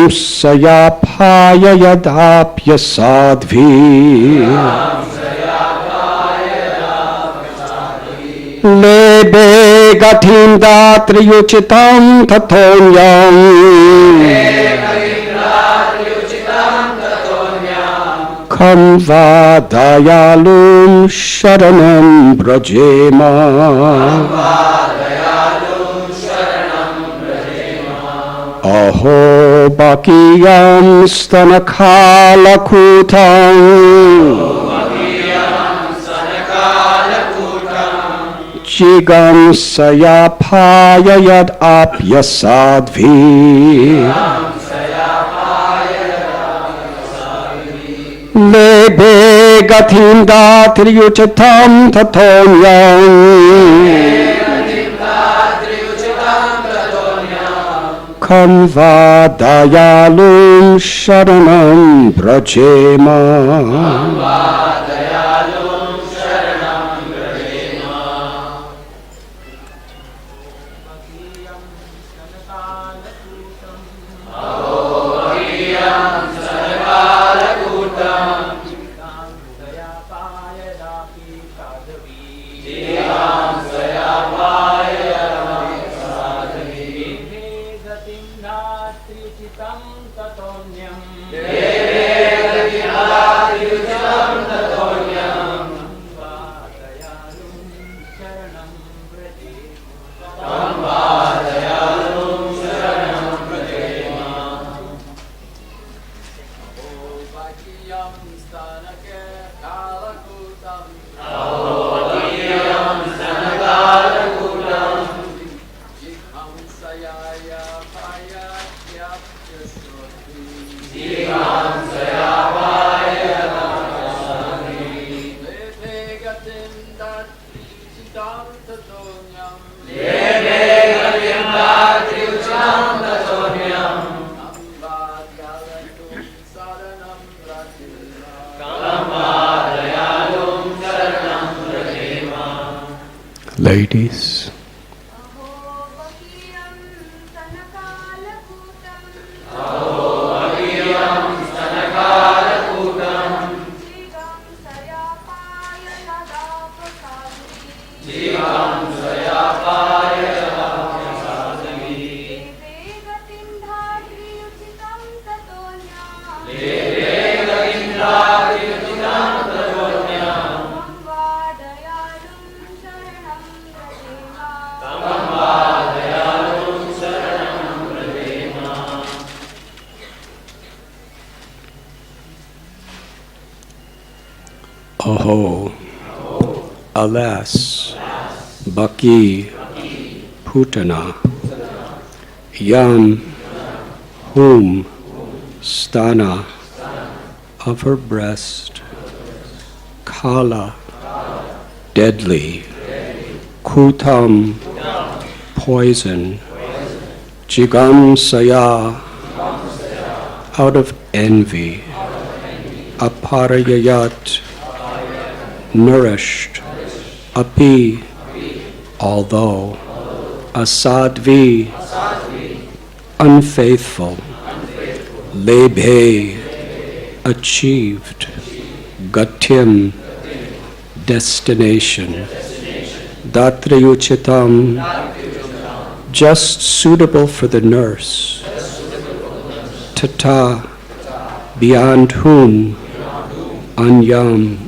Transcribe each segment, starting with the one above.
sayapaya yadapya sadvi lebe gatinda triyuchitam tatonyam Kanva dayalum sharanam brajema Aho bakiyam stanakalakutam Jigam sayapaya yad apyasadvi Lebe gatinda triyuchitam tatonyam Kanva dayalum sharanam brajema Ladies, Aho, alas, Baki, Putana, Yam, whom, Stana, of her breast, Kala, deadly, Kutam, poison, Jigam Saya, out of envy, Aparayayat, nourished, api, although, asadvi, unfaithful, lebhe, achieved, gatim, destination, datriyuchitam, just suitable for the nurse, tata, beyond whom, anyam,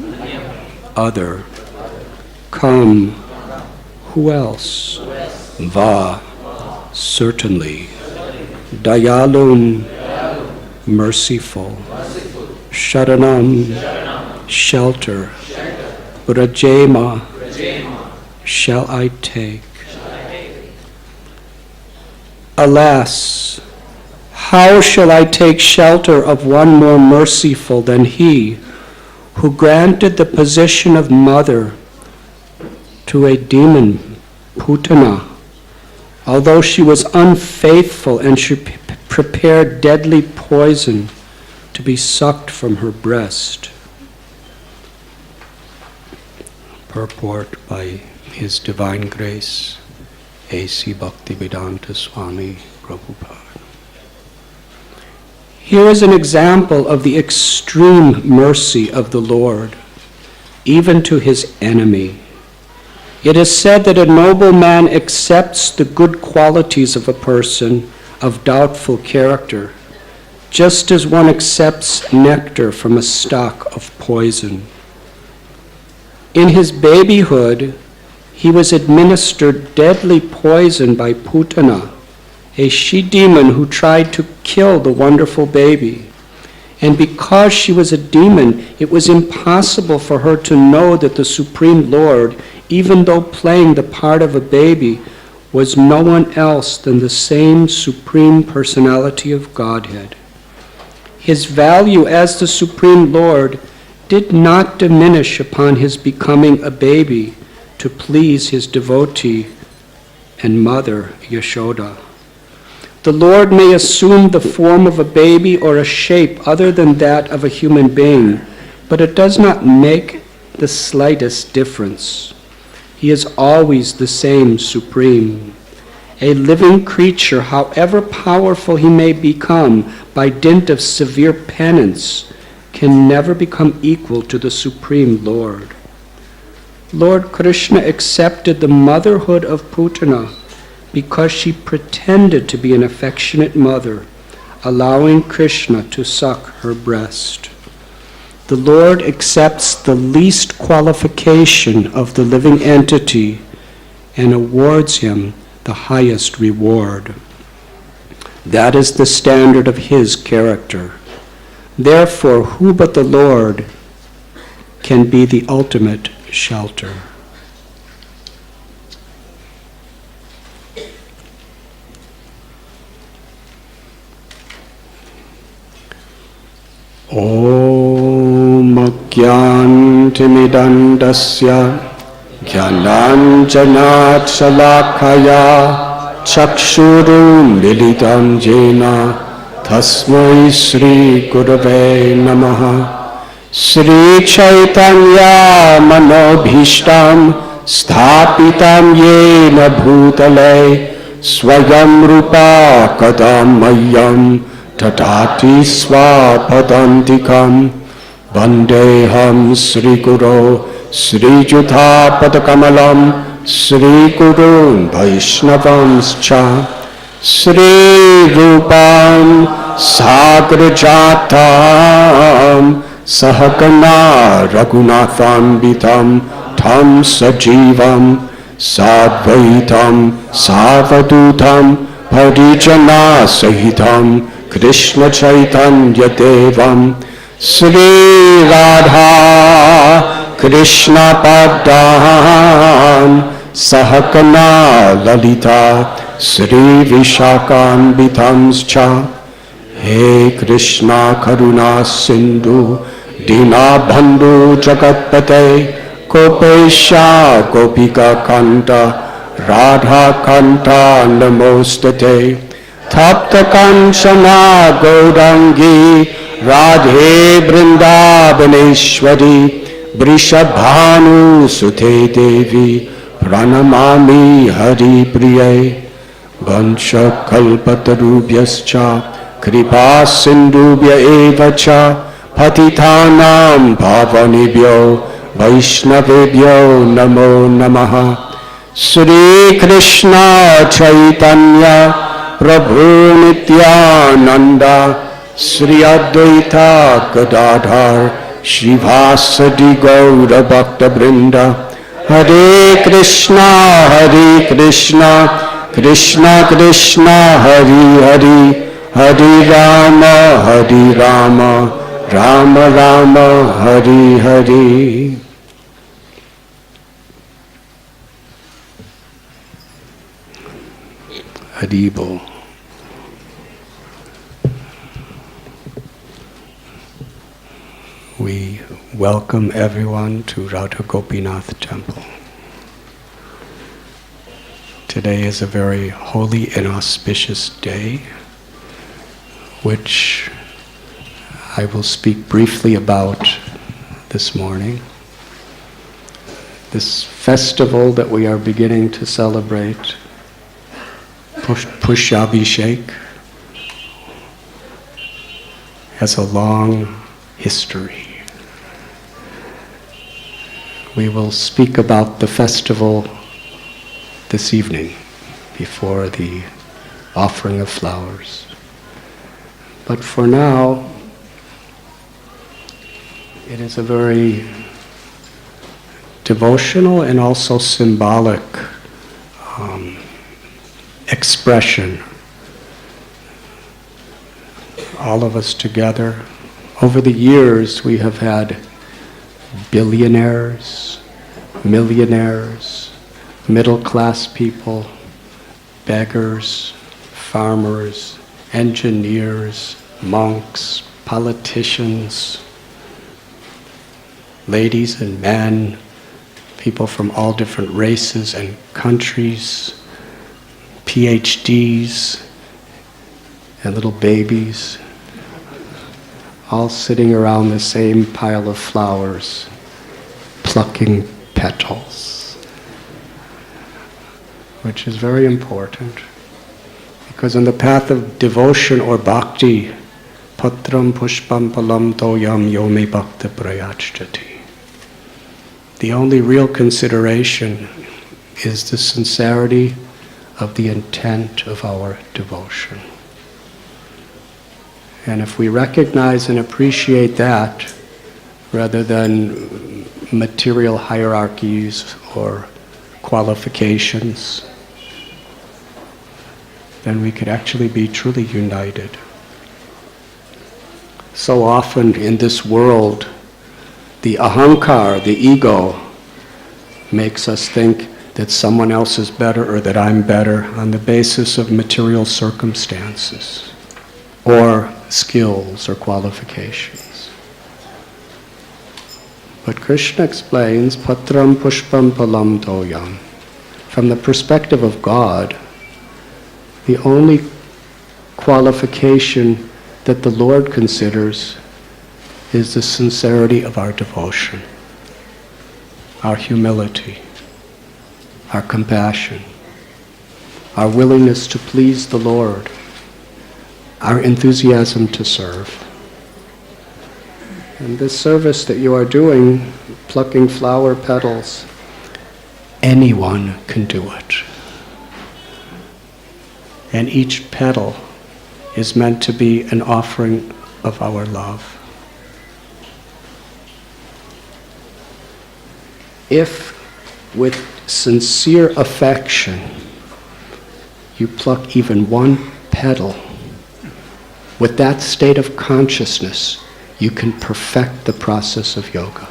other, come, who else, va, certainly, dayalum, merciful, sharanam, shelter, brajema, shall I take. Alas, how shall I take shelter of one more merciful than he who granted the position of mother to a demon, Putana, although she was unfaithful and she prepared deadly poison to be sucked from her breast. Purport by His Divine Grace, A.C. Bhaktivedanta Swami Prabhupada. Here is an example of the extreme mercy of the Lord, even to his enemy. It is said that a noble man accepts the good qualities of a person of doubtful character, just as one accepts nectar from a stalk of poison. In his babyhood, he was administered deadly poison by Putana, a she-demon who tried to kill the wonderful baby. And because she was a demon, it was impossible for her to know that the Supreme Lord, even though playing the part of a baby, was no one else than the same Supreme Personality of Godhead. His value as the Supreme Lord did not diminish upon his becoming a baby to please his devotee and mother, Yashoda. The Lord may assume the form of a baby or a shape other than that of a human being, but it does not make the slightest difference. He is always the same Supreme. A living creature, however powerful he may become by dint of severe penance, can never become equal to the Supreme Lord. Lord Krishna accepted the motherhood of Putana because she pretended to be an affectionate mother, allowing Krishna to suck her breast. The Lord accepts the least qualification of the living entity and awards him the highest reward. That is the standard of his character. Therefore, who but the Lord can be the ultimate shelter? Om Agyantimidandasya Jnananjanat Salakaya Chakshurum Militam Jena Tasmai Sri Gurave Namaha. Sri Chaitanya Manobhishtam Sthapitam Yena Bhutale Swayam Rupa Kadam Mayam Tatati Swapadantikam Vandeham Sri Guru Sri Jutha Padakamalam Sri Gurun Vaishnavamscha Sri Rupam Sagrajatam Sahakana Raghunatham Bitam Tam Sajivam Sadvaitam Savadutam Parijana Sahitam Krishna Chaitanya Devam Sri Radha Krishna Padam Sahakana Lalita Sri Vishakam Bitamscha. He Krishna Karuna Sindhu Dina Bandhu Jagatpate Gopesha Gopika Kanta Radha Kanta Namostate Tapta Kanchana Gaurangi Radhe Vrindavaneshwari Vrishabhanu Sute Devi Pranamami Hari Priye Vansha Kalpatarubhyascha Kripa Sindhubhya Evacha Patitanam Bhavanibhyo Vaishnavebhyo Namo Namaha. Sri Krishna Chaitanya Prabhu Nityananda Sri Advaita Gadadhar Shivasadi Gaura Bhakta Brinda. Hare Krishna Krishna Krishna Hari Hari Hare Rama Rama Rama Hari Hari. Haribol. We welcome everyone to Radha Gopinath Temple. Today is a very holy and auspicious day, which I will speak briefly about this morning. This festival that we are beginning to celebrate, Pushabhishek, has a long history. We will speak about the festival this evening before the offering of flowers. But for now, it is a very devotional and also symbolic expression. All of us together. Over the years, we have had billionaires, millionaires, middle-class people, beggars, farmers, engineers, monks, politicians, ladies and men, people from all different races and countries, PhDs, and little babies, all sitting around the same pile of flowers, plucking petals, which is very important. Because in the path of devotion or bhakti, patram pushpam palam toyam yomi bhakta prayachati. The only real consideration is the sincerity of the intent of our devotion. And if we recognize and appreciate that, rather than material hierarchies or qualifications, then we could actually be truly united. So often in this world, the ahankar, the ego, makes us think that someone else is better or that I'm better on the basis of material circumstances or skills or qualifications. But Krishna explains, patram pushpam palam toyam. From the perspective of God, the only qualification that the Lord considers is the sincerity of our devotion, our humility, our compassion, our willingness to please the Lord, our enthusiasm to serve. And this service that you are doing, plucking flower petals, anyone can do it. And each petal is meant to be an offering of our love. If with sincere affection you pluck even one petal, with that state of consciousness, you can perfect the process of yoga.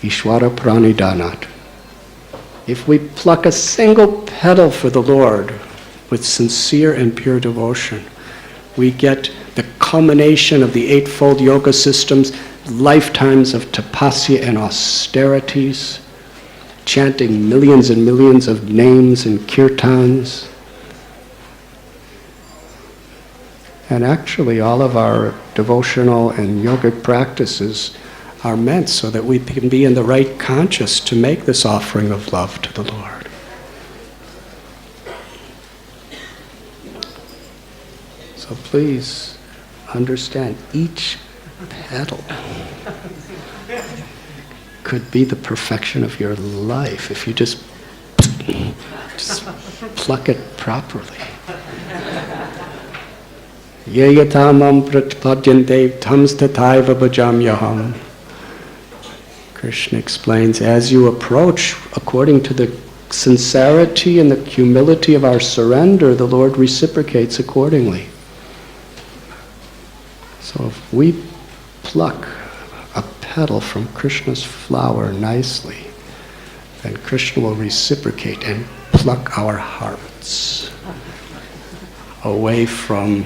Ishvara pranidhanat. If we pluck a single petal for the Lord with sincere and pure devotion, we get the culmination of the eightfold yoga systems, lifetimes of tapasya and austerities, chanting millions and millions of names and kirtans. And actually all of our devotional and yogic practices are meant so that we can be in the right conscious to make this offering of love to the Lord. So please understand, each petal could be the perfection of your life if you just pluck it properly. Yeyatamam pratpadyante tamstataiva bhajamyaham. Krishna explains, as you approach according to the sincerity and the humility of our surrender, the Lord reciprocates accordingly. So if we pluck a petal from Krishna's flower nicely, then Krishna will reciprocate and pluck our hearts away from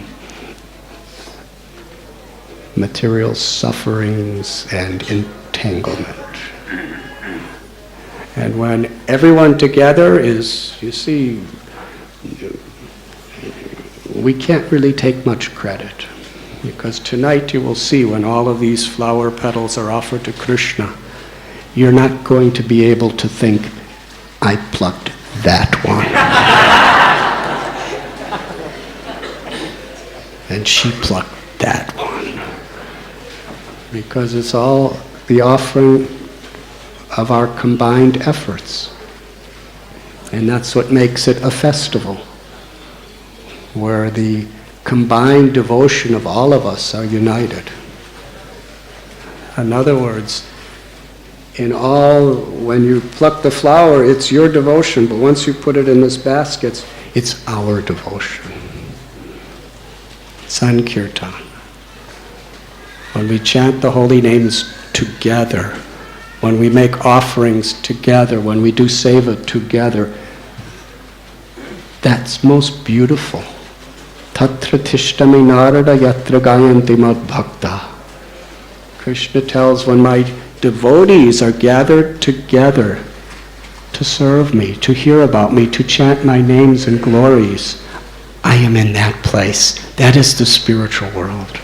material sufferings and entanglement. And when everyone together is, you see, we can't really take much credit. Because tonight you will see when all of these flower petals are offered to Krishna, you're not going to be able to think, I plucked that one. And she plucked that one. because it's all the offering of our combined efforts. And that's what makes it a festival, where the combined devotion of all of us are united. In other words, when you pluck the flower, it's your devotion, but once you put it in this basket, it's our devotion. Sankirtan. When we chant the holy names together, when we make offerings together, when we do seva together, that's most beautiful. Tatra tishtami narada yatra gayanti mad bhakta. Krishna tells, when my devotees are gathered together to serve me, to hear about me, to chant my names and glories, I am in that place. That is the spiritual world.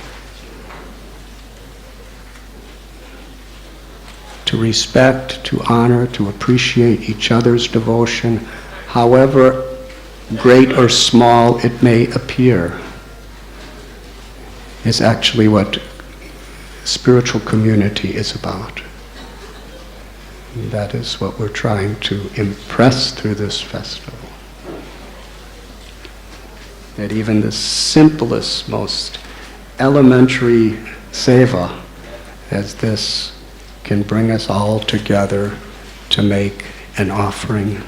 To respect, to honor, to appreciate each other's devotion, however great or small it may appear, is actually what spiritual community is about. And that is what we're trying to impress through this festival. That even the simplest, most elementary seva as this can bring us all together to make an offering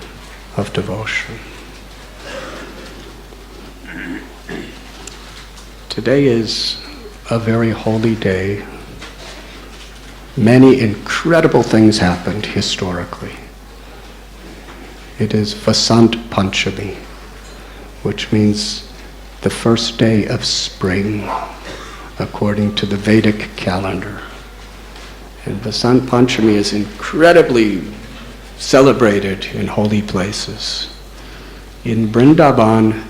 of devotion. Today is a very holy day. Many incredible things happened historically. It is Vasant Panchami, which means the first day of spring, according to the Vedic calendar. And Vasant Panchami is incredibly celebrated in holy places. In Vrindavan,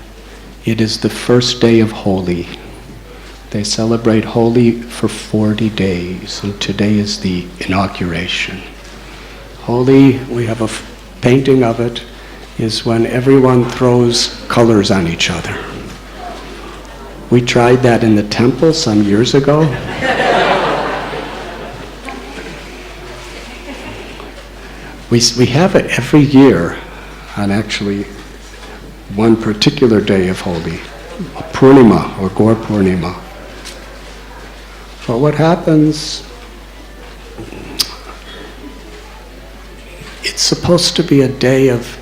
it is the first day of Holi. They celebrate Holi for 40 days, and today is the inauguration. Holi, we have a painting of it, is when everyone throws colors on each other. We tried that in the temple some years ago. We have it every year on actually one particular day of Holi, Purnima or Gaur Purnima. But what happens, it's supposed to be a day of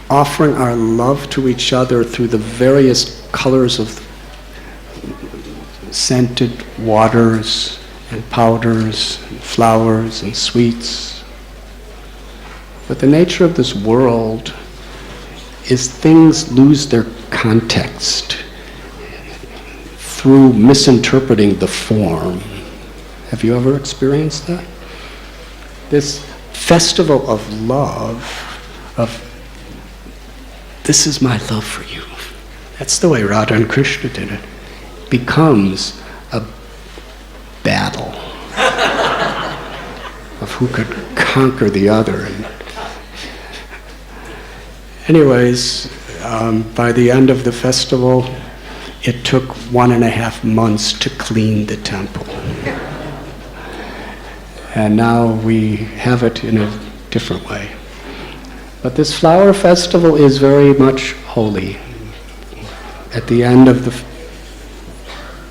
offering our love to each other through the various colors of scented waters and powders and flowers and sweets. But the nature of this world is things lose their context through misinterpreting the form. Have you ever experienced that? This festival of love, of this is my love for you. That's the way Radha and Krishna did it. Becomes a battle of who could conquer the other. Anyways, by the end of the festival, it took 1.5 months to clean the temple. And now we have it in a different way. But this flower festival is very much holy. At the end of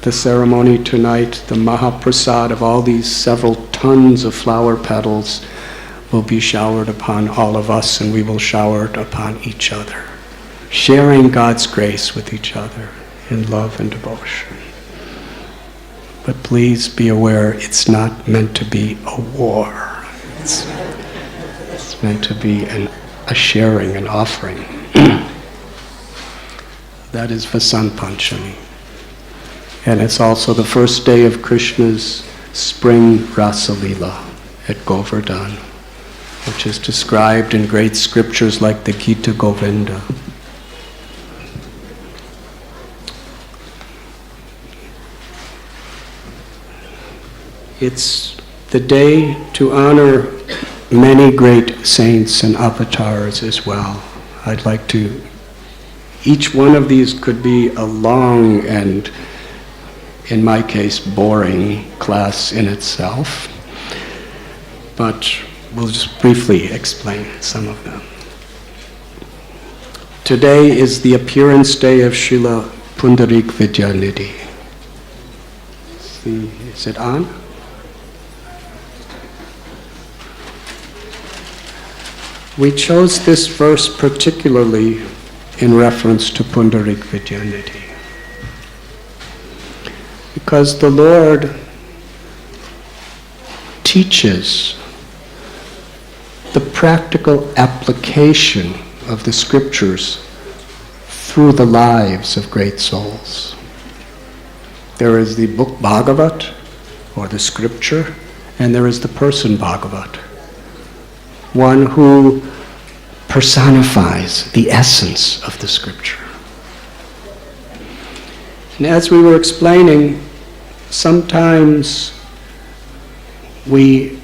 the ceremony tonight, the Mahaprasad of all these several tons of flower petals will be showered upon all of us, and we will shower it upon each other, sharing God's grace with each other in love and devotion. But please be aware, it's not meant to be a war. It's meant to be a sharing, an offering. That is Vasant Panchami. And it's also the first day of Krishna's spring Rasa Leela at Govardhan, which is described in great scriptures like the Gita Govinda. It's the day to honor many great saints and avatars as well. I'd like to, each one of these could be a long and in my case, boring class in itself, but we'll just briefly explain some of them. Today is the appearance day of Srila Pundarik Vidyanidhi. Is it on? We chose this verse particularly in reference to Pundarik Vidyanidhi, because the Lord teaches the practical application of the scriptures through the lives of great souls. There is the book Bhagavat, or the scripture, and there is the person Bhagavat, one who personifies the essence of the scripture. And as we were explaining, sometimes we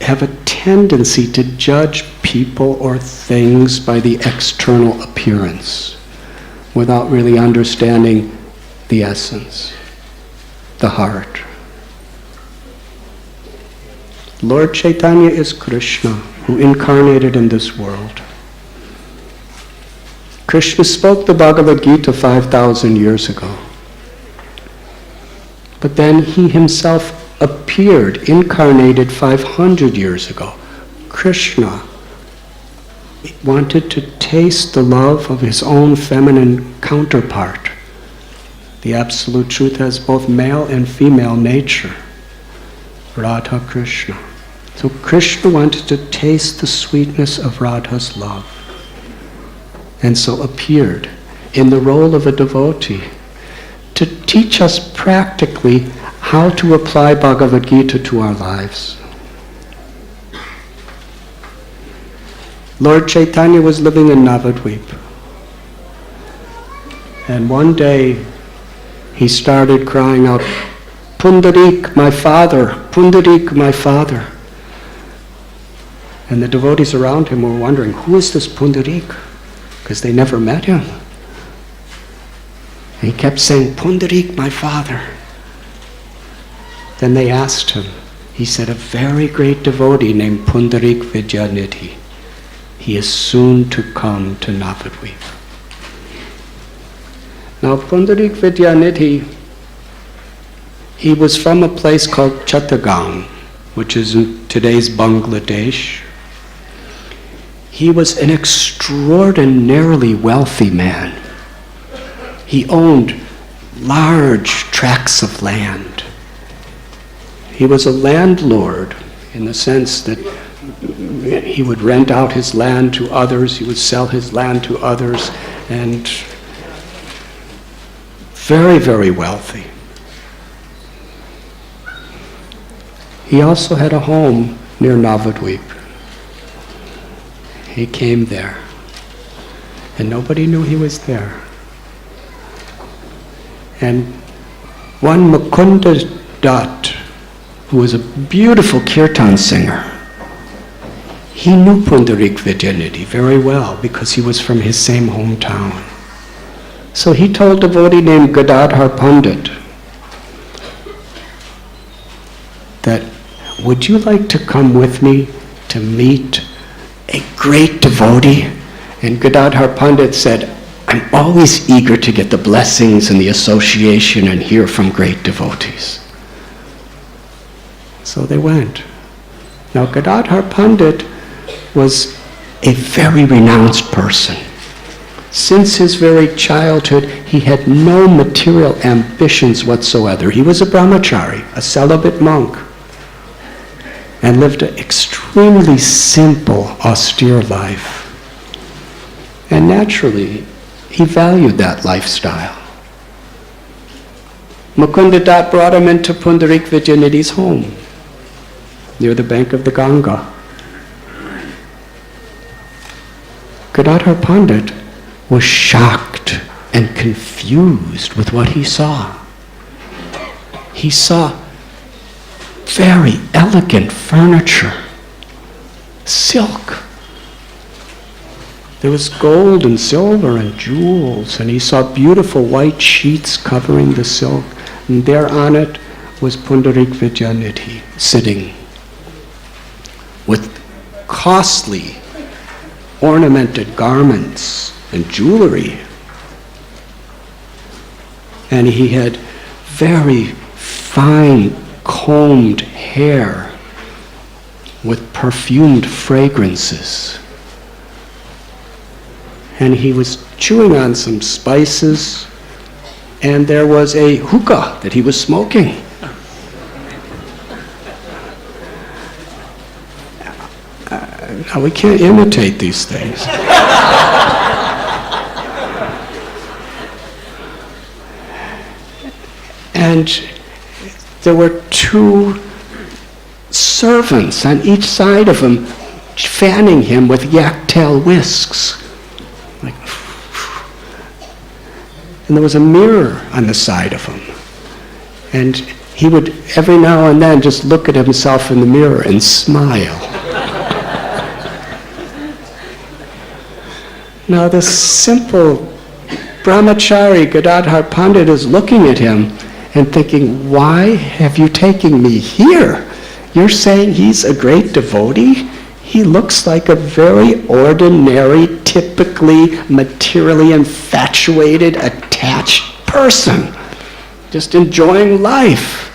have a tendency to judge people or things by the external appearance without really understanding the essence, the heart. Lord Chaitanya is Krishna, who incarnated in this world. Krishna spoke the Bhagavad Gita 5,000 years ago. But then he himself appeared, incarnated 500 years ago. Krishna wanted to taste the love of his own feminine counterpart. The Absolute Truth has both male and female nature. Radha Krishna. So Krishna wanted to taste the sweetness of Radha's love, and so appeared in the role of a devotee to teach us practically how to apply Bhagavad Gita to our lives. Lord Chaitanya was living in Navadvip, and one day he started crying out, "Pundarik, my father! Pundarik, my father!" And the devotees around him were wondering, who is this Pundarik? Because they never met him. And he kept saying, "Pundarik, my father." Then they asked him. He said, "A very great devotee named Pundarik Vidyanidhi. He is soon to come to Navadvip." Now, Pundarik Vidyanidhi, he was from a place called Chittagong, which is in today's Bangladesh. He was an extraordinarily wealthy man. He owned large tracts of land. He was a landlord in the sense that he would rent out his land to others, he would sell his land to others, and very, very wealthy. He also had a home near Navadvip. He came there, and nobody knew he was there. And one Mukunda Dutt, who was a beautiful kirtan singer, he knew Pundarik Vidyanidhi very well because he was from his same hometown. So he told a devotee named Gadadhar Pandit that, "Would you like to come with me to meet a great devotee?" And Gadadhar Pandit said, "I'm always eager to get the blessings and the association and hear from great devotees." So they went. Now Gadadhar Pandit was a very renounced person. Since his very childhood, he had no material ambitions whatsoever. He was a brahmachari, a celibate monk, and lived an extremely simple, austere life. And naturally, he valued that lifestyle. Mukunda Dutt brought him into Pundarik Vidyanidhi's home, near the bank of the Ganga. Gadadhar Pandit was shocked and confused with what he saw. He saw very elegant furniture, silk, There was gold and silver and jewels, and he saw beautiful white sheets covering the silk, and there on it was Pundarik Vidyanidhi sitting with costly ornamented garments and jewelry. And he had very fine combed hair with perfumed fragrances. And he was chewing on some spices, and there was a hookah that he was smoking. Now, we can't imitate these things. And there were two servants on each side of him fanning him with yak-tail whisks. And there was a mirror on the side of him. And he would every now and then just look at himself in the mirror and smile. Now the simple brahmachari Gadadhar Pandit is looking at him and thinking, why have you taken me here? You're saying he's a great devotee? He looks like a very ordinary, typically materially infatuated, attached person, just enjoying life.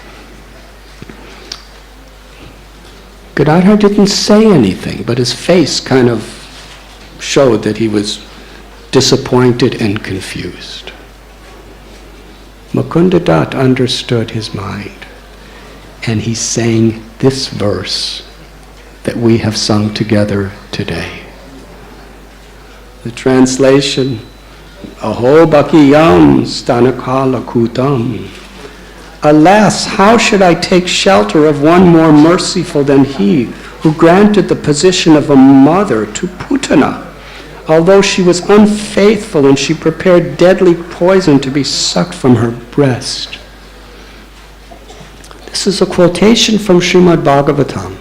Gadadhar didn't say anything, but his face kind of showed that he was disappointed and confused. Mukunda Dutt understood his mind, and he sang this verse that we have sung together today. The translation, Aho Bhakiyam Stanakala Kutam. Alas, how should I take shelter of one more merciful than he who granted the position of a mother to Putana, although she was unfaithful and she prepared deadly poison to be sucked from her breast. This is a quotation from Srimad Bhagavatam.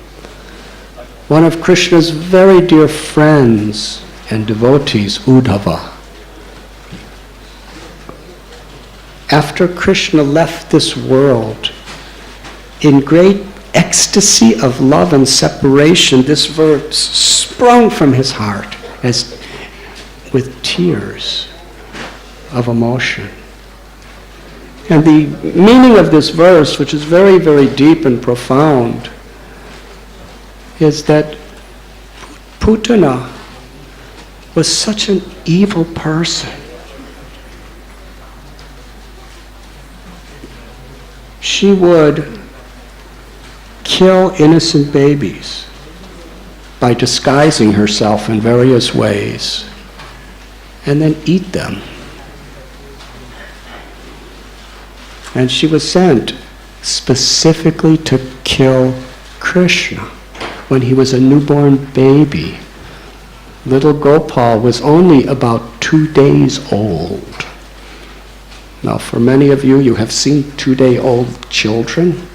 One of Krishna's very dear friends and devotees, Uddhava. After Krishna left this world, in great ecstasy of love and separation, this verse sprung from his heart as with tears of emotion. And the meaning of this verse, which is very, very deep and profound, is that Putana was such an evil person. She would kill innocent babies by disguising herself in various ways and then eat them. And she was sent specifically to kill Krishna when he was a newborn baby. Little Gopal was only about 2 days old. Now, for many of you, you have seen 2-day-old children.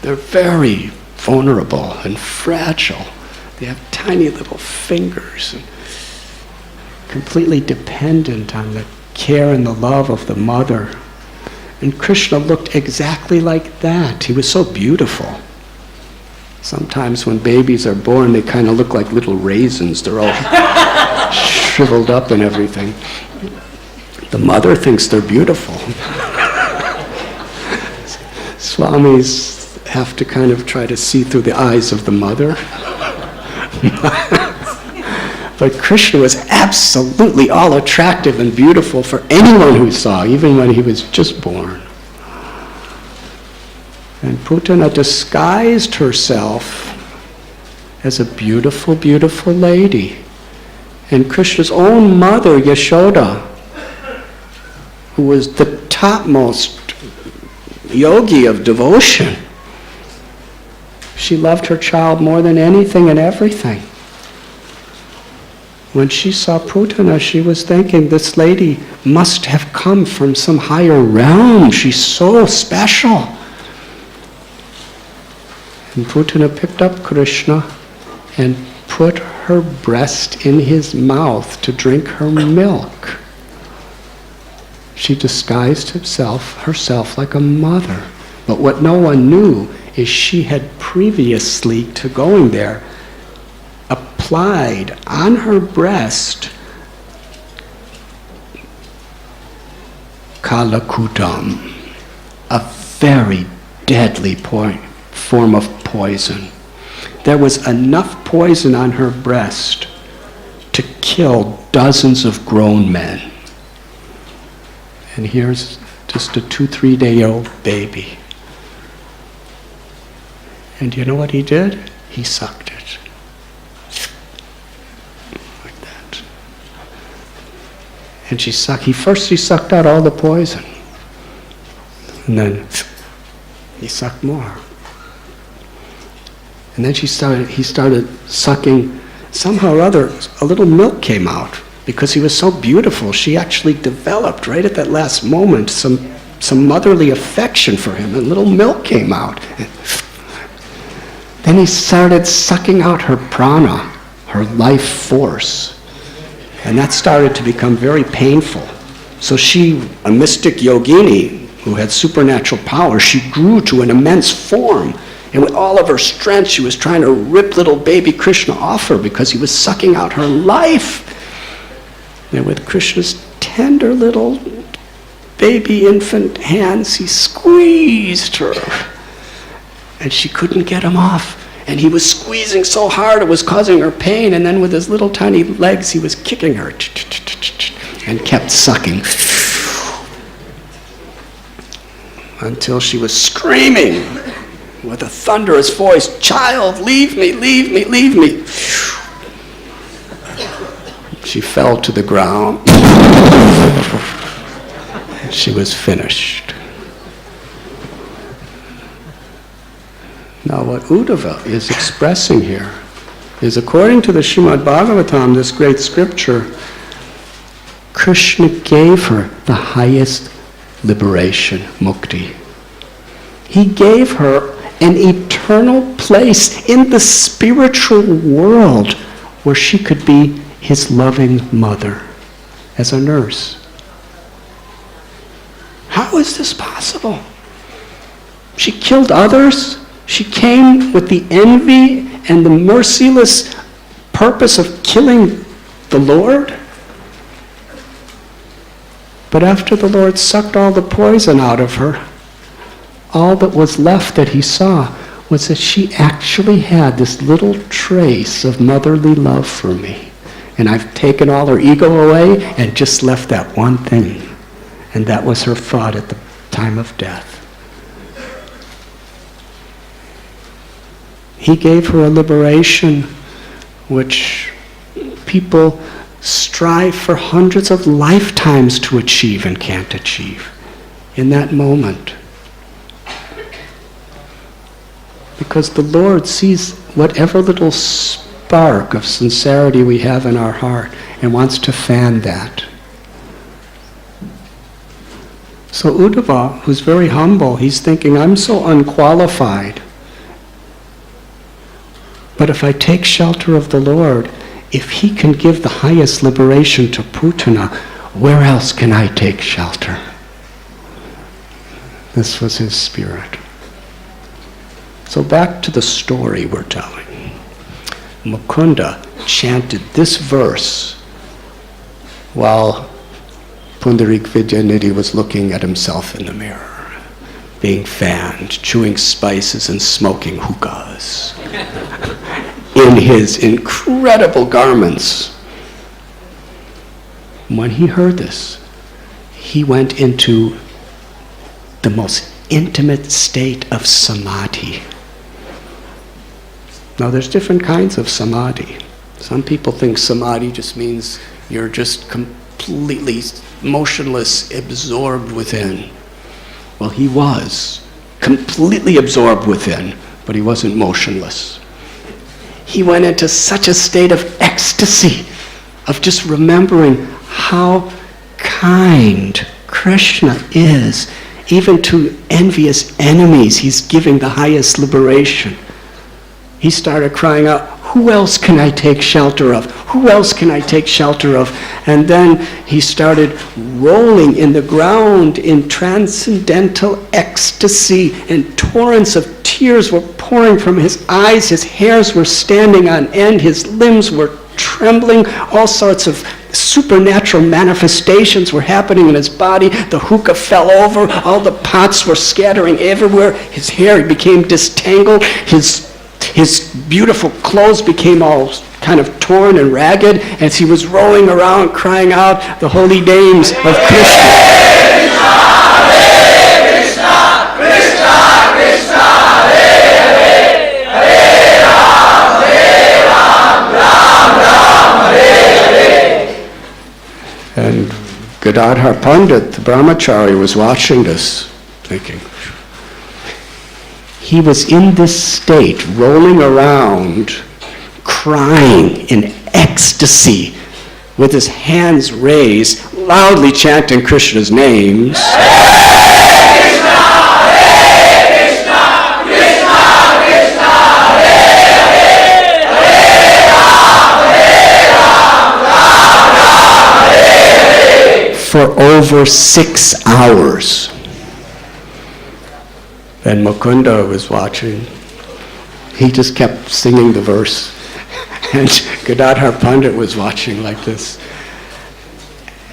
They're very vulnerable and fragile. They have tiny little fingers and completely dependent on the care and the love of the mother. And Krishna looked exactly like that. He was so beautiful. Sometimes when babies are born, they kind of look like little raisins. They're all shriveled up and everything. The mother thinks they're beautiful. Swamis have to kind of try to see through the eyes of the mother. But Krishna was absolutely all attractive and beautiful for anyone who saw, even when he was just born. And Putana disguised herself as a beautiful, beautiful lady. And Krishna's own mother, Yashoda, who was the topmost yogi of devotion, she loved her child more than anything and everything. When she saw Putana, she was thinking, this lady must have come from some higher realm. She's so special. And Putana picked up Krishna and put her breast in his mouth to drink her milk. She disguised herself like a mother. But what no one knew is she had previously to going there applied on her breast kalakutam, a very deadly form of poison. There was enough poison on her breast to kill dozens of grown men. And here's just a 2-3-day-old baby. And you know what he did? He sucked it. Like that. And he sucked out all the poison. And then he sucked more. And then he started sucking. Somehow or other, a little milk came out. Because he was so beautiful, she actually developed, right at that last moment, some motherly affection for him, and little milk came out. Then he started sucking out her prana, her life force. And that started to become very painful. So she, a mystic yogini who had supernatural power, she grew to an immense form. And with all of her strength, she was trying to rip little baby Krishna off her because he was sucking out her life. And with Krishna's tender little baby infant hands, he squeezed her. And she couldn't get him off. And he was squeezing so hard it was causing her pain. And then with his little tiny legs, he was kicking her and kept sucking. Until she was screaming with a thunderous voice, "Child, leave me, leave me, leave me." She fell to the ground. She was finished. Now what Uddhava is expressing here is, according to the Srimad Bhagavatam, this great scripture, Krishna gave her the highest liberation, mukti. He gave her an eternal place in the spiritual world where she could be his loving mother as a nurse. How is this possible? She killed others. She came with the envy and the merciless purpose of killing the Lord. But after the Lord sucked all the poison out of her, all that was left that he saw was that she actually had this little trace of motherly love for me. And I've taken all her ego away and just left that one thing. And that was her thought at the time of death. He gave her a liberation which people strive for hundreds of lifetimes to achieve and can't achieve in that moment. Because the Lord sees whatever little spark of sincerity we have in our heart and wants to fan that. So Uddhava, who's very humble, he's thinking, I'm so unqualified. But if I take shelter of the Lord, if he can give the highest liberation to Putana, where else can I take shelter? This was his spirit. So back to the story we're telling. Mukunda chanted this verse while Pundarik Vidyanidhi was looking at himself in the mirror, being fanned, chewing spices and smoking hookahs in his incredible garments. When he heard this, he went into the most intimate state of samadhi. Now there's different kinds of samadhi. Some people think samadhi just means you're just completely motionless, absorbed within. Well, he was completely absorbed within, but he wasn't motionless. He went into such a state of ecstasy, of just remembering how kind Krishna is. Even to envious enemies, he's giving the highest liberation. He started crying out, who else can I take shelter of? Who else can I take shelter of? And then he started rolling in the ground in transcendental ecstasy, and torrents of tears were pouring from his eyes. His hairs were standing on end. His limbs were trembling. All sorts of supernatural manifestations were happening in his body. The hookah fell over. All the pots were scattering everywhere. His hair became distangled. His beautiful clothes became all kind of torn and ragged as he was rolling around crying out the holy names of Krishna. And Gadadhar Pandit, the brahmachari, was watching this, thinking. He was in this state, rolling around, crying in ecstasy, with his hands raised, loudly chanting Krishna's names. For over 6 hours. And Mukunda was watching. He just kept singing the verse. And Gadadhar Pandit was watching like this.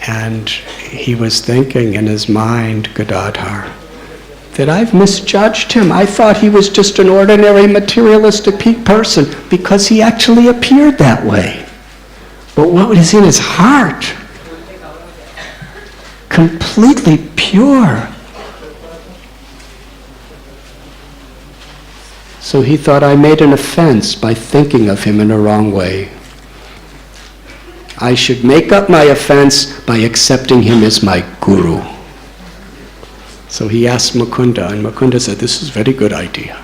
And he was thinking in his mind, Gadadhar, that I've misjudged him. I thought he was just an ordinary materialistic person because he actually appeared that way. But what was in his heart? Completely pure. So he thought, I made an offense by thinking of him in a wrong way. I should make up my offense by accepting him as my guru. So he asked Mukunda, and Mukunda said, this is a very good idea.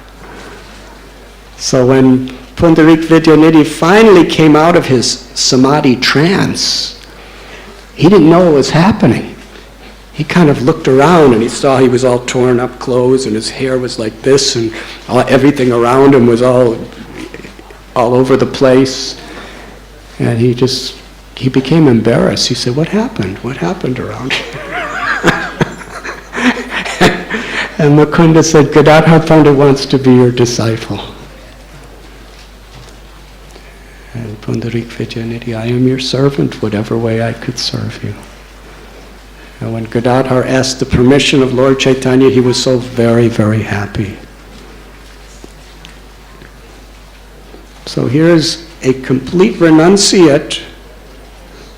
So when Pundarik Vidyanidhi finally came out of his samadhi trance, he didn't know what was happening. He kind of looked around and he saw he was all torn up clothes and his hair was like this and everything around him was all over the place. And he became embarrassed. He said, what happened? What happened around here? And Mukunda said, Gadadhar Pandit wants to be your disciple. And Pundarik Vidyanidhi, I am your servant, whatever way I could serve you. And when Gadadhar asked the permission of Lord Chaitanya, he was so very, very happy. So here's a complete renunciate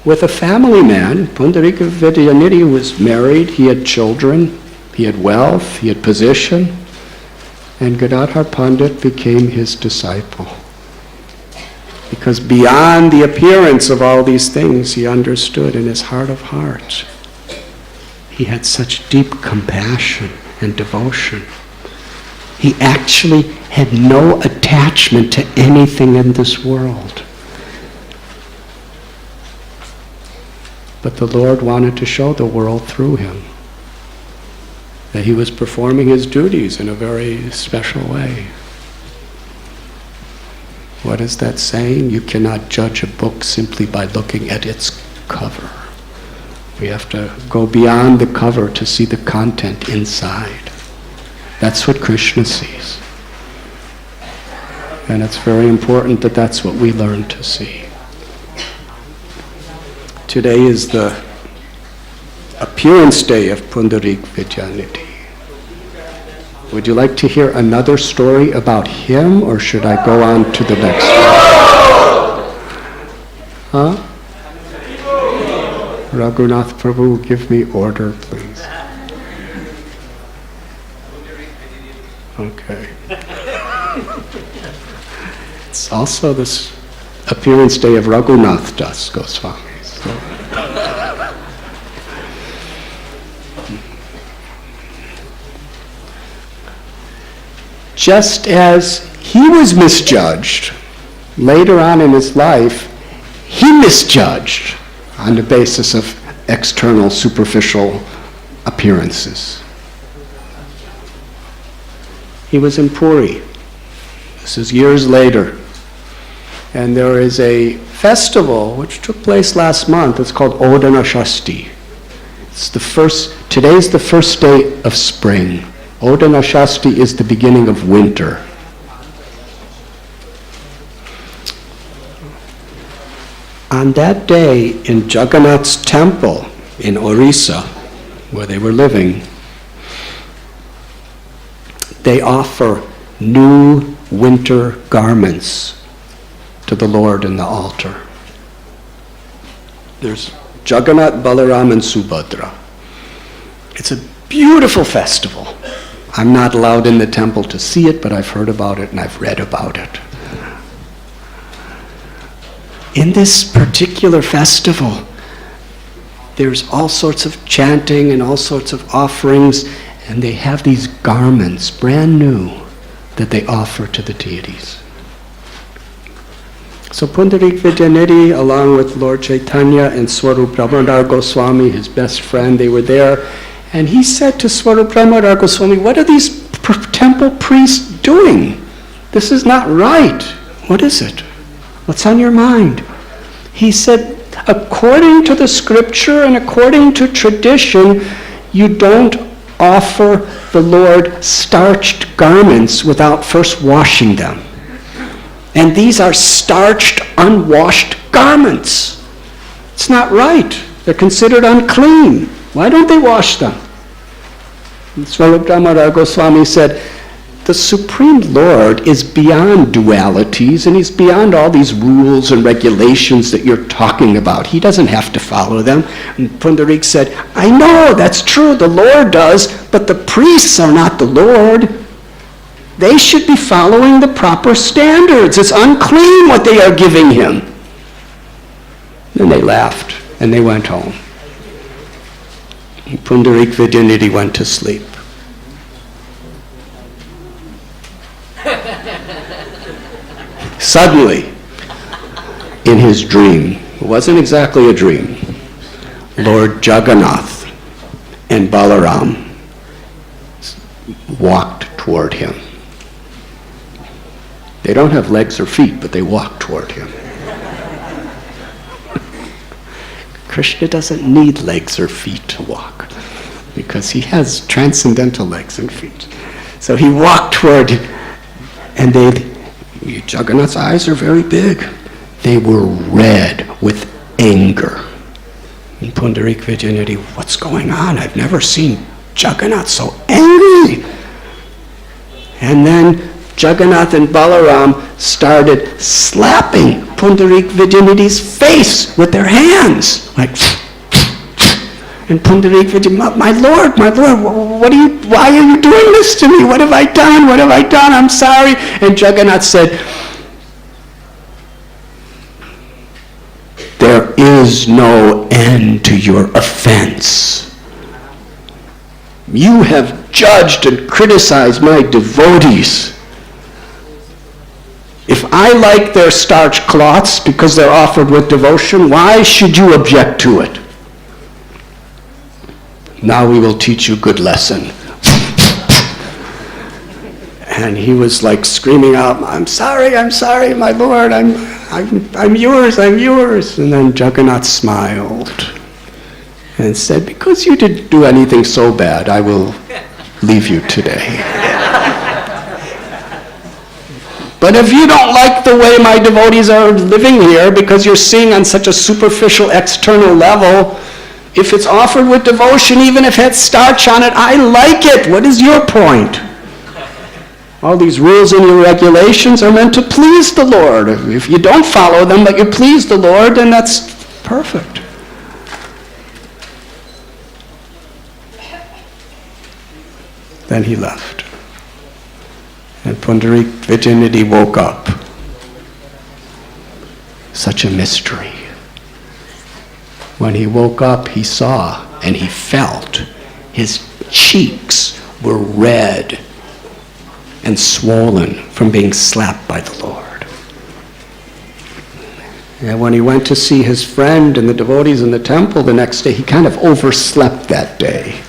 with a family man. Pundarika Vidyanidhi was married, he had children, he had wealth, he had position, and Gadadhar Pandit became his disciple. Because beyond the appearance of all these things, he understood in his heart of hearts. He had such deep compassion and devotion. He actually had no attachment to anything in this world. But the Lord wanted to show the world through him that he was performing his duties in a very special way. What is that saying? You cannot judge a book simply by looking at its cover. We have to go beyond the cover to see the content inside. That's what Krishna sees. And it's very important that that's what we learn to see. Today is the appearance day of Pundarik Vidyanidhi. Would you like to hear another story about him, or should I go on to the next one? Huh? Raghunath Prabhu, give me order, please. Okay. It's also this appearance day of Raghunath Das Goswami. So. Just as he was misjudged later on in his life, he misjudged on the basis of external, superficial appearances. He was in Puri. This is years later. And there is a festival which took place last month. It's called Odhanashasti. Today's the first day of spring. Odhanashasti is the beginning of winter. On that day in Jagannath's temple in Orissa, where they were living, they offer new winter garments to the Lord in the altar. There's Jagannath, Balaram, and Subhadra. It's a beautiful festival. I'm not allowed in the temple to see it, but I've heard about it and I've read about it. In this particular festival, there's all sorts of chanting and all sorts of offerings, and they have these garments, brand new, that they offer to the deities. So Pundarik Vidyanidhi, along with Lord Chaitanya and Swarup Damodar Goswami, his best friend, they were there, and he said to Swarup Damodar Goswami, "What are these temple priests doing? This is not right. What is it? What's on your mind?" He said, according to the scripture and according to tradition, you don't offer the Lord starched garments without first washing them. And these are starched, unwashed garments. It's not right. They're considered unclean. Why don't they wash them? And Swarup Damodar Goswami said, the Supreme Lord is beyond dualities, and he's beyond all these rules and regulations that you're talking about. He doesn't have to follow them. And Pundarik said, I know, that's true, the Lord does, but the priests are not the Lord. They should be following the proper standards. It's unclean what they are giving him. Then they laughed, and they went home. And Pundarik Vidyanidhi went to sleep. Suddenly, in his dream, it wasn't exactly a dream, Lord Jagannath and Balaram walked toward him. They don't have legs or feet, but they walk toward him. Krishna doesn't need legs or feet to walk because he has transcendental legs and feet. So he walked toward him, and Jagannath's eyes are very big. They were red with anger. And Pundarik Vidyanidhi, what's going on? I've never seen Jagannath so angry. And then Jagannath and Balaram started slapping Pundarik Vidyanidhi's face with their hands. Like, and Pundarik Vidyanidhi, my Lord, why are you doing this to me? What have I done? What have I done? I'm sorry. And Jagannath said, there is no end to your offense. You have judged and criticized my devotees. If I like their starched cloths because they're offered with devotion, why should you object to it? Now we will teach you a good lesson. And he was like screaming out, I'm sorry, my Lord, I'm yours. And then Jagannath smiled and said, because you didn't do anything so bad, I will leave you today. But if you don't like the way my devotees are living here because you're seeing on such a superficial external level, if it's offered with devotion, even if it has starch on it, I like it. What is your point? All these rules and your regulations are meant to please the Lord. If you don't follow them, but you please the Lord, then that's perfect. Then he left. And Pundarik Vidyanidhi woke up. Such a mystery. When he woke up, he saw and he felt his cheeks were red and swollen from being slapped by the Lord. And when he went to see his friend and the devotees in the temple the next day, he kind of overslept that day.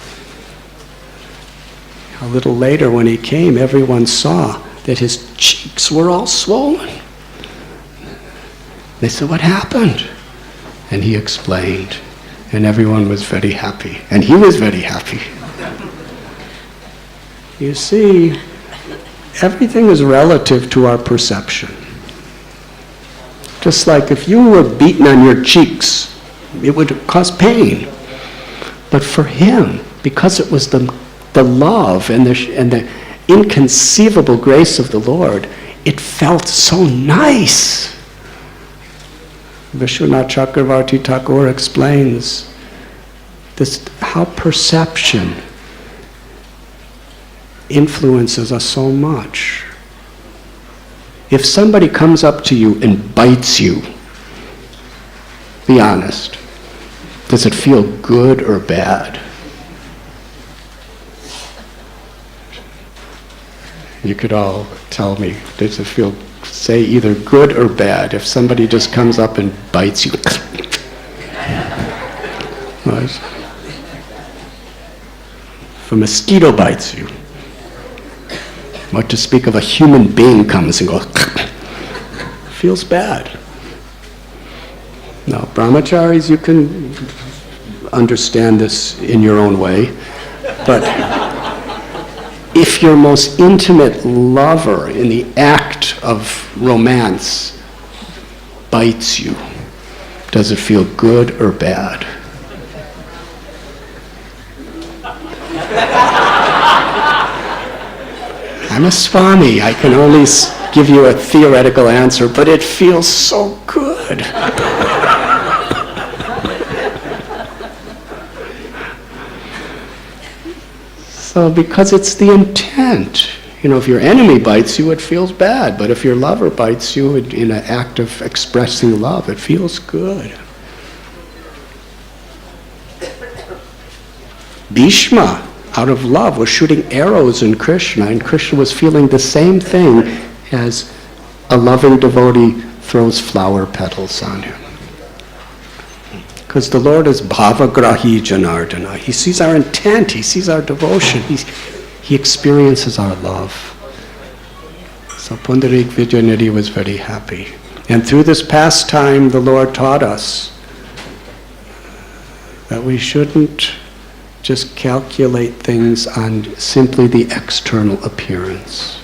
A little later when he came, everyone saw that his cheeks were all swollen. They said, what happened? And he explained. And everyone was very happy. And he was very happy. You see, everything is relative to our perception. Just like if you were beaten on your cheeks, it would cause pain. But for him, because it was the love and the inconceivable grace of the Lord, it felt so nice. Vishwanath Chakravarti Thakur explains this, how perception influences us so much. If somebody comes up to you and bites you, be honest, does it feel good or bad? You could all tell me, does it feel, say, either good or bad if somebody just comes up and bites you? If a mosquito bites you, what to speak of a human being comes and goes, feels bad. Now, brahmacharis, you can understand this in your own way, but if your most intimate lover in the act of romance bites you, does it feel good or bad? I'm a Swami. I can only give you a theoretical answer, but it feels so good. So because it's the intent. You know, if your enemy bites you, it feels bad. But if your lover bites you in an act of expressing love, it feels good. Bhishma, out of love, was shooting arrows in Krishna, and Krishna was feeling the same thing as a loving devotee throws flower petals on him. Because the Lord is bhavagrahi janardana. He sees our intent, he sees our devotion, he experiences our love. So Pundarik Vijayanidhi was very happy. And through this pastime, the Lord taught us that we shouldn't just calculate things on simply the external appearance,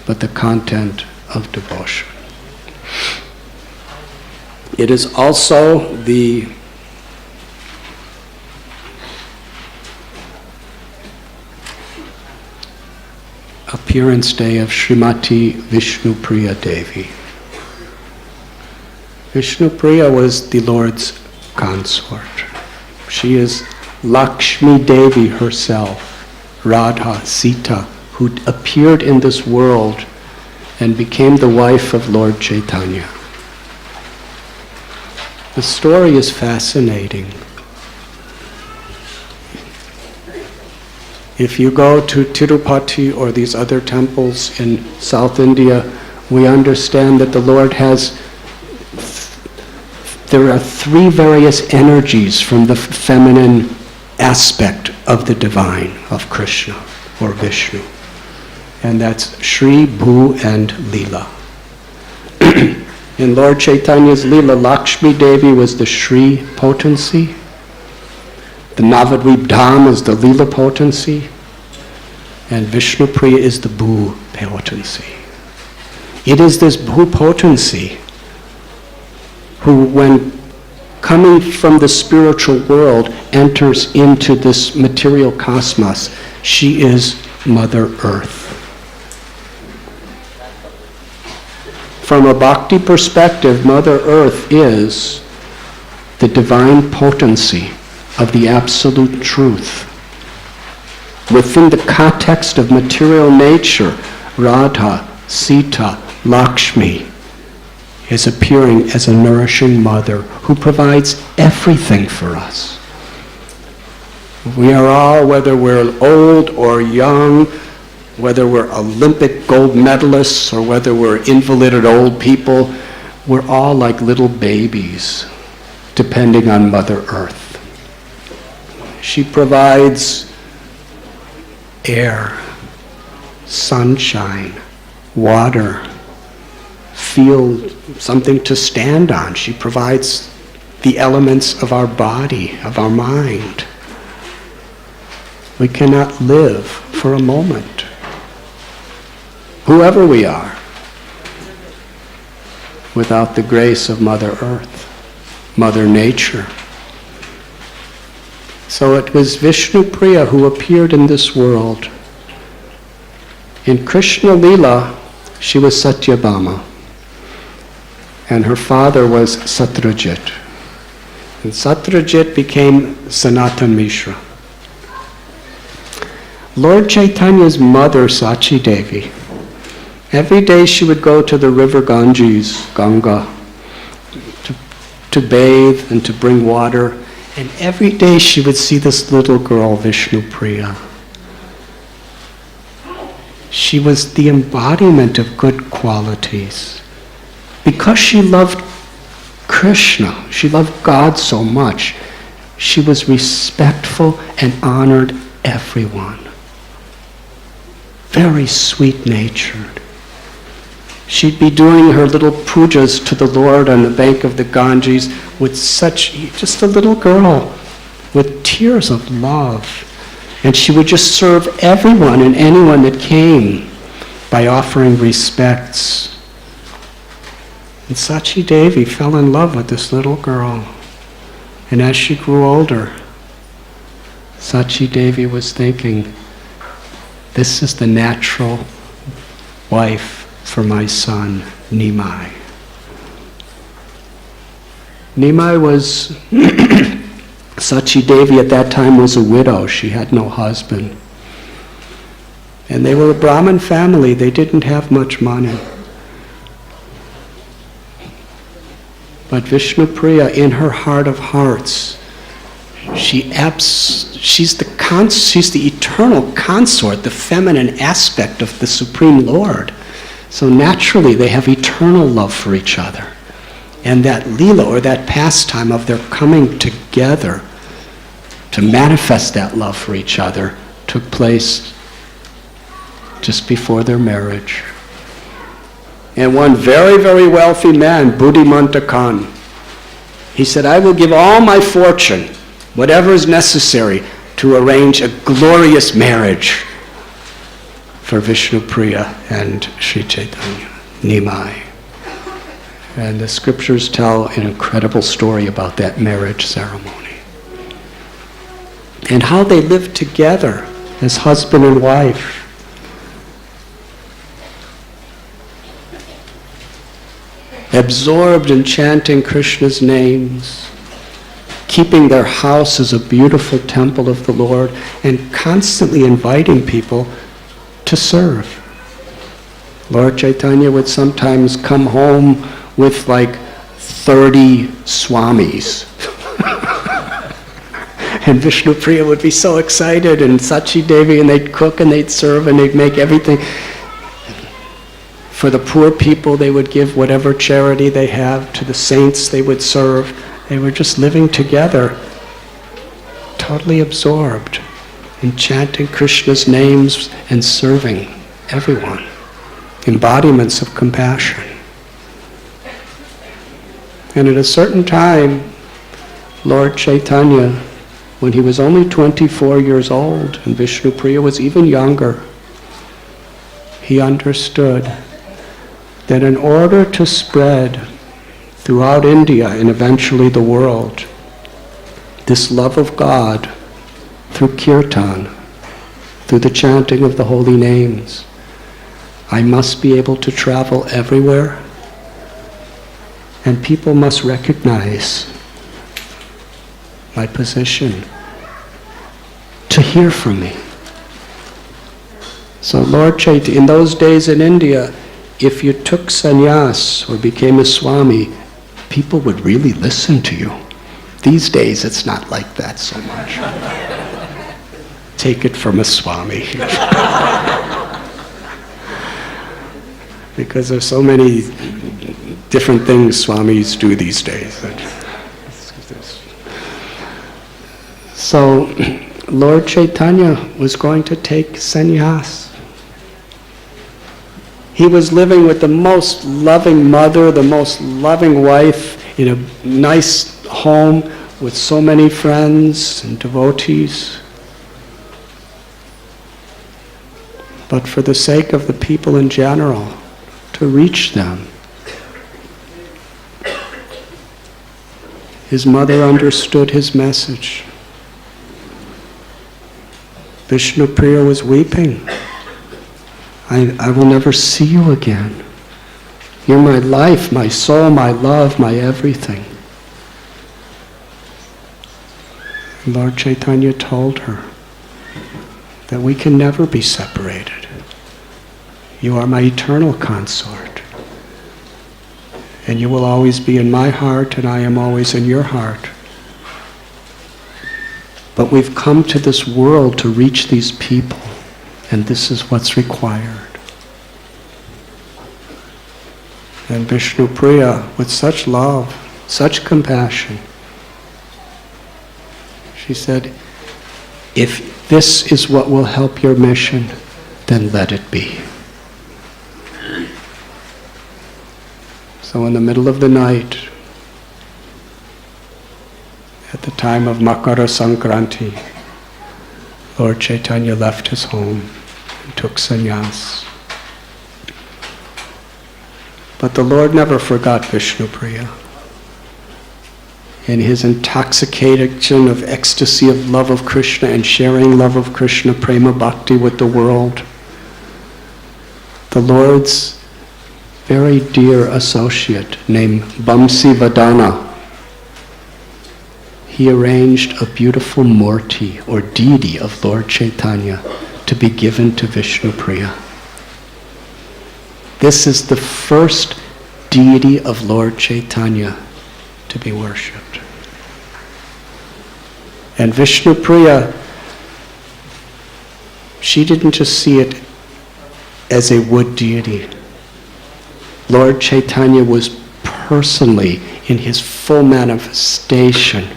but the content of devotion. It is also the appearance day of Srimati Vishnupriya Devi. Vishnupriya was the Lord's consort. She is Lakshmi Devi herself, Radha, Sita, who appeared in this world and became the wife of Lord Chaitanya. The story is fascinating. If you go to Tirupati or these other temples in South India, we understand that the Lord there are three various energies from the feminine aspect of the divine, of Krishna or Vishnu. And that's Shri, Bhu, and Leela. In Lord Chaitanya's Leela, Lakshmi Devi was the Shri potency. The Navadvip Dham is the Leela potency. And Vishnupriya is the Bhu potency. It is this Bhu potency who, when coming from the spiritual world, enters into this material cosmos. She is Mother Earth. From a bhakti perspective, Mother Earth is the divine potency of the absolute truth. Within the context of material nature, Radha, Sita, Lakshmi is appearing as a nourishing mother who provides everything for us. We are all, whether we're old or young, whether we're Olympic gold medalists or whether we're invalided old people, we're all like little babies, depending on Mother Earth. She provides air, sunshine, water, feel something to stand on. She provides the elements of our body, of our mind. We cannot live for a moment, whoever we are, without the grace of Mother Earth, Mother Nature. So it was Vishnu Priya who appeared in this world. In Krishna Lila, she was Satyabhama, and her father was Satrajit. And Satrajit became Sanatan Mishra. Lord Chaitanya's mother, Sachi Devi, every day she would go to the river Ganges, Ganga, to bathe and to bring water. And every day she would see this little girl, Vishnu Priya. She was the embodiment of good qualities. Because she loved Krishna, she loved God so much, she was respectful and honored everyone. Very sweet-natured. She'd be doing her little pujas to the Lord on the bank of the Ganges with just a little girl with tears of love. And she would just serve everyone and anyone that came by offering respects. And Sachi Devi fell in love with this little girl. And as she grew older, Sachi Devi was thinking, this is the natural wife for my son, Nimai. Nimai was, Sachi Devi at that time was a widow. She had no husband. And they were a Brahmin family. They didn't have much money. But Vishnu Priya, in her heart of hearts, she's the eternal consort, the feminine aspect of the Supreme Lord. So naturally they have eternal love for each other. And that lila, or that pastime of their coming together to manifest that love for each other, took place just before their marriage. And one very, very wealthy man, Buddhimanta Khan, he said, I will give all my fortune, whatever is necessary, to arrange a glorious marriage for Vishnu Priya and Sri Chaitanya, Nimai. And the scriptures tell an incredible story about that marriage ceremony. And how they lived together as husband and wife. Absorbed in chanting Krishna's names, keeping their house as a beautiful temple of the Lord, and constantly inviting people to serve. Lord Chaitanya would sometimes come home with like 30 swamis. And Vishnu Priya would be so excited, and Sachi Devi, and they'd cook and they'd serve and they'd make everything. For the poor people, they would give whatever charity they have. To the saints, they would serve. They were just living together, totally absorbed in chanting Krishna's names and serving everyone. Embodiments of compassion. And at a certain time, Lord Chaitanya, when he was only 24 years old, and Vishnu Priya was even younger, he understood that in order to spread throughout India and eventually the world this love of God through kirtan, through the chanting of the holy names, I must be able to travel everywhere, and people must recognize my position, to hear from me. So Lord Chaitanya, in those days in India, if you took sannyas or became a Swami, people would really listen to you. These days it's not like that so much. Take it from a Swami. Because there's so many different things Swamis do these days. So Lord Chaitanya was going to take sannyas. He was living with the most loving mother, the most loving wife, in a nice home with so many friends and devotees. But for the sake of the people in general, to reach them. His mother understood his message. Vishnupriya was weeping. I will never see you again. You're my life, my soul, my love, my everything. Lord Chaitanya told her that we can never be separated. You are my eternal consort. And you will always be in my heart, and I am always in your heart. But we've come to this world to reach these people, and this is what's required. And Vishnupriya, with such love, such compassion, she said, if this is what will help your mission, then let it be. So in the middle of the night, at the time of Makara Sankranti, Lord Chaitanya left his home and took sannyas. But the Lord never forgot Vishnupriya. In his intoxication of ecstasy of love of Krishna and sharing love of Krishna, prema bhakti with the world, the Lord's very dear associate named Bamsi Vadana, he arranged a beautiful murti or deity of Lord Chaitanya to be given to Vishnupriya. This is the first deity of Lord Chaitanya to be worshipped. And Vishnupriya, she didn't just see it as a wood deity. Lord Chaitanya was personally, in his full manifestation,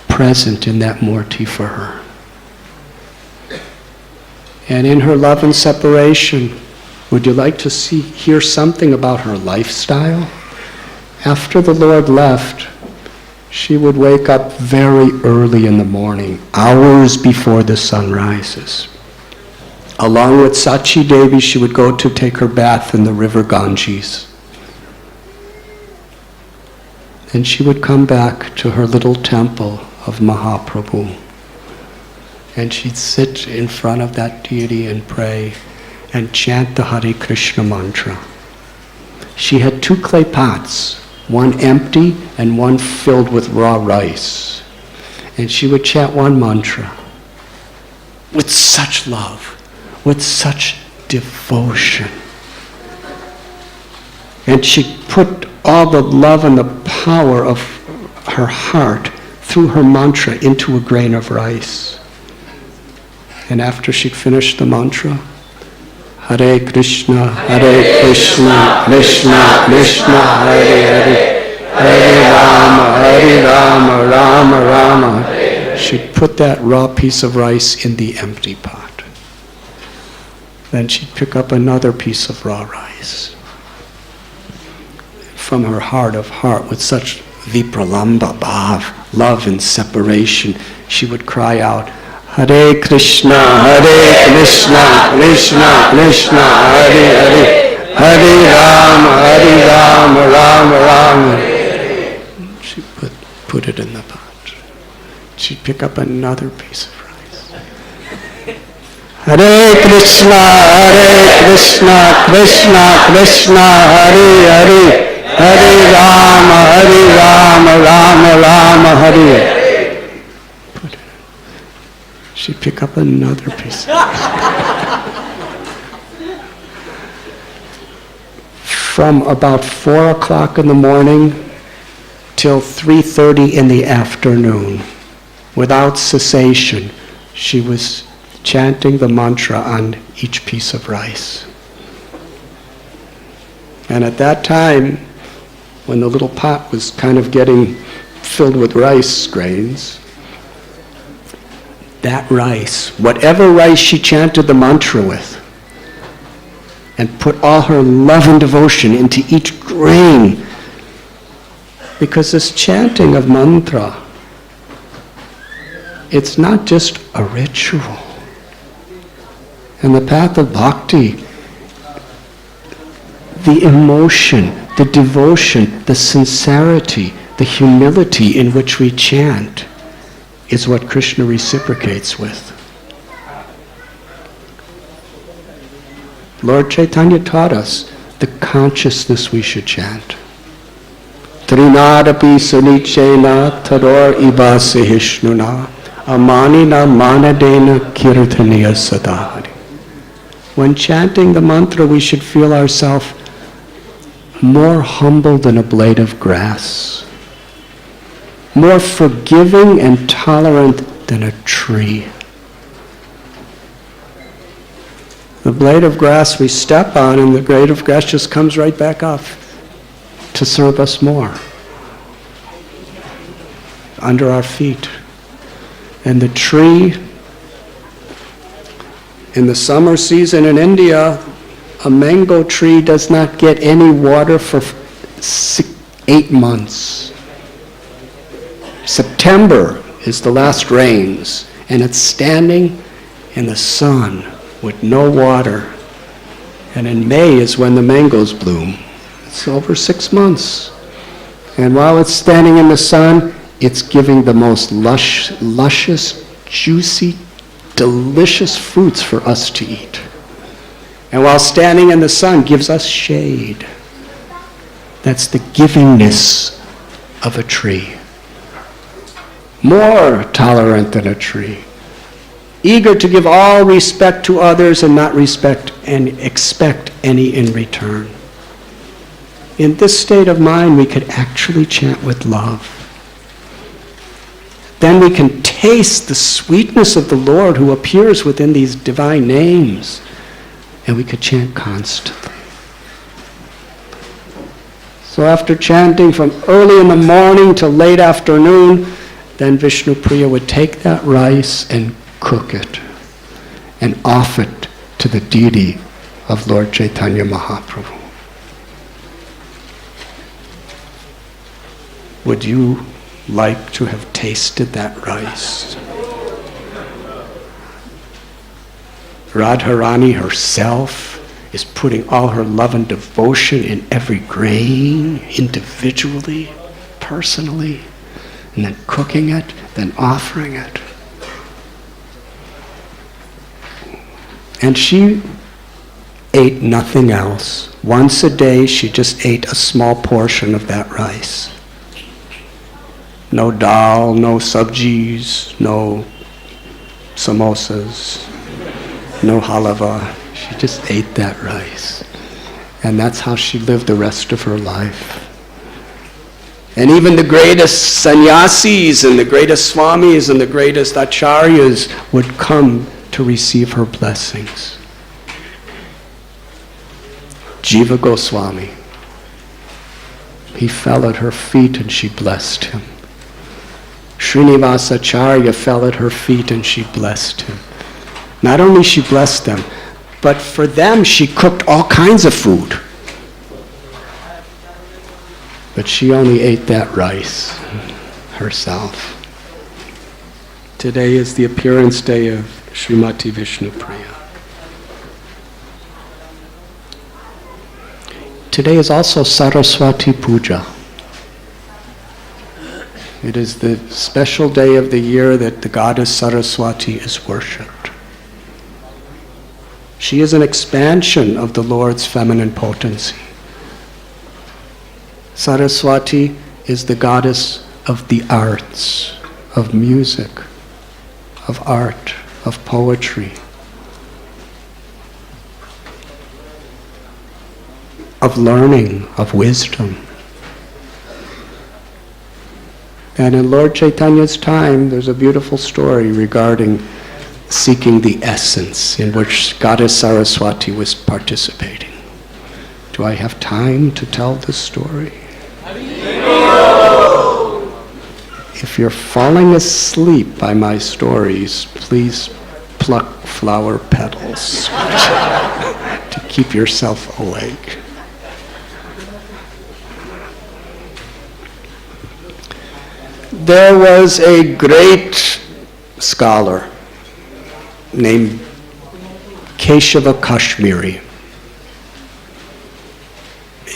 present in that murti for her. And in her love and separation, would you like to hear something about her lifestyle? After the Lord left, she would wake up very early in the morning, hours before the sun rises. Along with Sachi Devi, she would go to take her bath in the river Ganges. And she would come back to her little temple of Mahaprabhu. And she'd sit in front of that deity and pray and chant the Hare Krishna mantra. She had 2 clay pots, one empty and one filled with raw rice. And she would chant one mantra with such love, with such devotion. And she put all the love and the power of her heart through her mantra into a grain of rice. And after she'd finished the mantra, Hare Krishna, Krishna, Krishna, Hare Hare, Hare Rama, Rama Rama. She'd put that raw piece of rice in the empty pot. Then she'd pick up another piece of raw rice. From her heart of heart, with such vipralamba bhav, love and separation, she would cry out, Hare Krishna, Krishna, Krishna, Hare Hare, Hare Rama, Rama. She put it in the pot. She'd pick up another piece of rice. Hare Krishna, Krishna, Krishna, Hare Hare, Hare Rama, Rama, Hare. She'd pick up another piece. From about 4 o'clock in the morning till 3:30 in the afternoon, without cessation, she was chanting the mantra on each piece of rice. And at that time, when the little pot was kind of getting filled with rice grains, that rice, whatever rice she chanted the mantra with, and put all her love and devotion into each grain. Because this chanting of mantra, it's not just a ritual. In the path of bhakti, the emotion, the devotion, the sincerity, the humility in which we chant is what Krishna reciprocates with. Lord Chaitanya taught us the consciousness we should chant. Trinadapi sunichena tador ibase hishnuna amanina manadena kirtaniya sadhari. When chanting the mantra, we should feel ourselves more humble than a blade of grass, more forgiving and tolerant than a tree. The blade of grass we step on, and the blade of grass just comes right back up to serve us more under our feet. And the tree, in the summer season in India, a mango tree does not get any water for 8 months. September is the last rains, and it's standing in the sun with no water. And in May is when the mangoes bloom. It's over 6 months. And while it's standing in the sun, it's giving the most luscious, juicy, delicious fruits for us to eat. And while standing in the sun, gives us shade. That's the givingness of a tree. More tolerant than a tree. Eager to give all respect to others and not respect and expect any in return. In this state of mind, we could actually chant with love. Then we can taste the sweetness of the Lord who appears within these divine names, and we could chant constantly. So after chanting from early in the morning till late afternoon, then Vishnu Priya would take that rice and cook it and offer it to the deity of Lord Chaitanya Mahaprabhu. Would you like to have tasted that rice? Radharani herself is putting all her love and devotion in every grain, individually, personally, and then cooking it, then offering it. And she ate nothing else. Once a day, she just ate a small portion of that rice. No dal, no sabjis, no samosas, no halava. She just ate that rice. And that's how she lived the rest of her life. And even the greatest sannyasis and the greatest swamis and the greatest acharyas would come to receive her blessings. Jiva Goswami, he fell at her feet and she blessed him. Srinivasa Acharya fell at her feet and she blessed him. Not only she blessed them, but for them she cooked all kinds of food. But she only ate that rice herself. Today is the appearance day of Srimati Vishnu Priya. Today is also Saraswati Puja. It is the special day of the year that the goddess Saraswati is worshipped. She is an expansion of the Lord's feminine potency. Saraswati is the goddess of the arts, of music, of art, of poetry, of learning, of wisdom. And in Lord Chaitanya's time, there's a beautiful story regarding seeking the essence in which Goddess Saraswati was participating. Do I have time to tell this story? If you're falling asleep by my stories, please pluck flower petals to keep yourself awake. There was a great scholar named Keshava Kashmiri.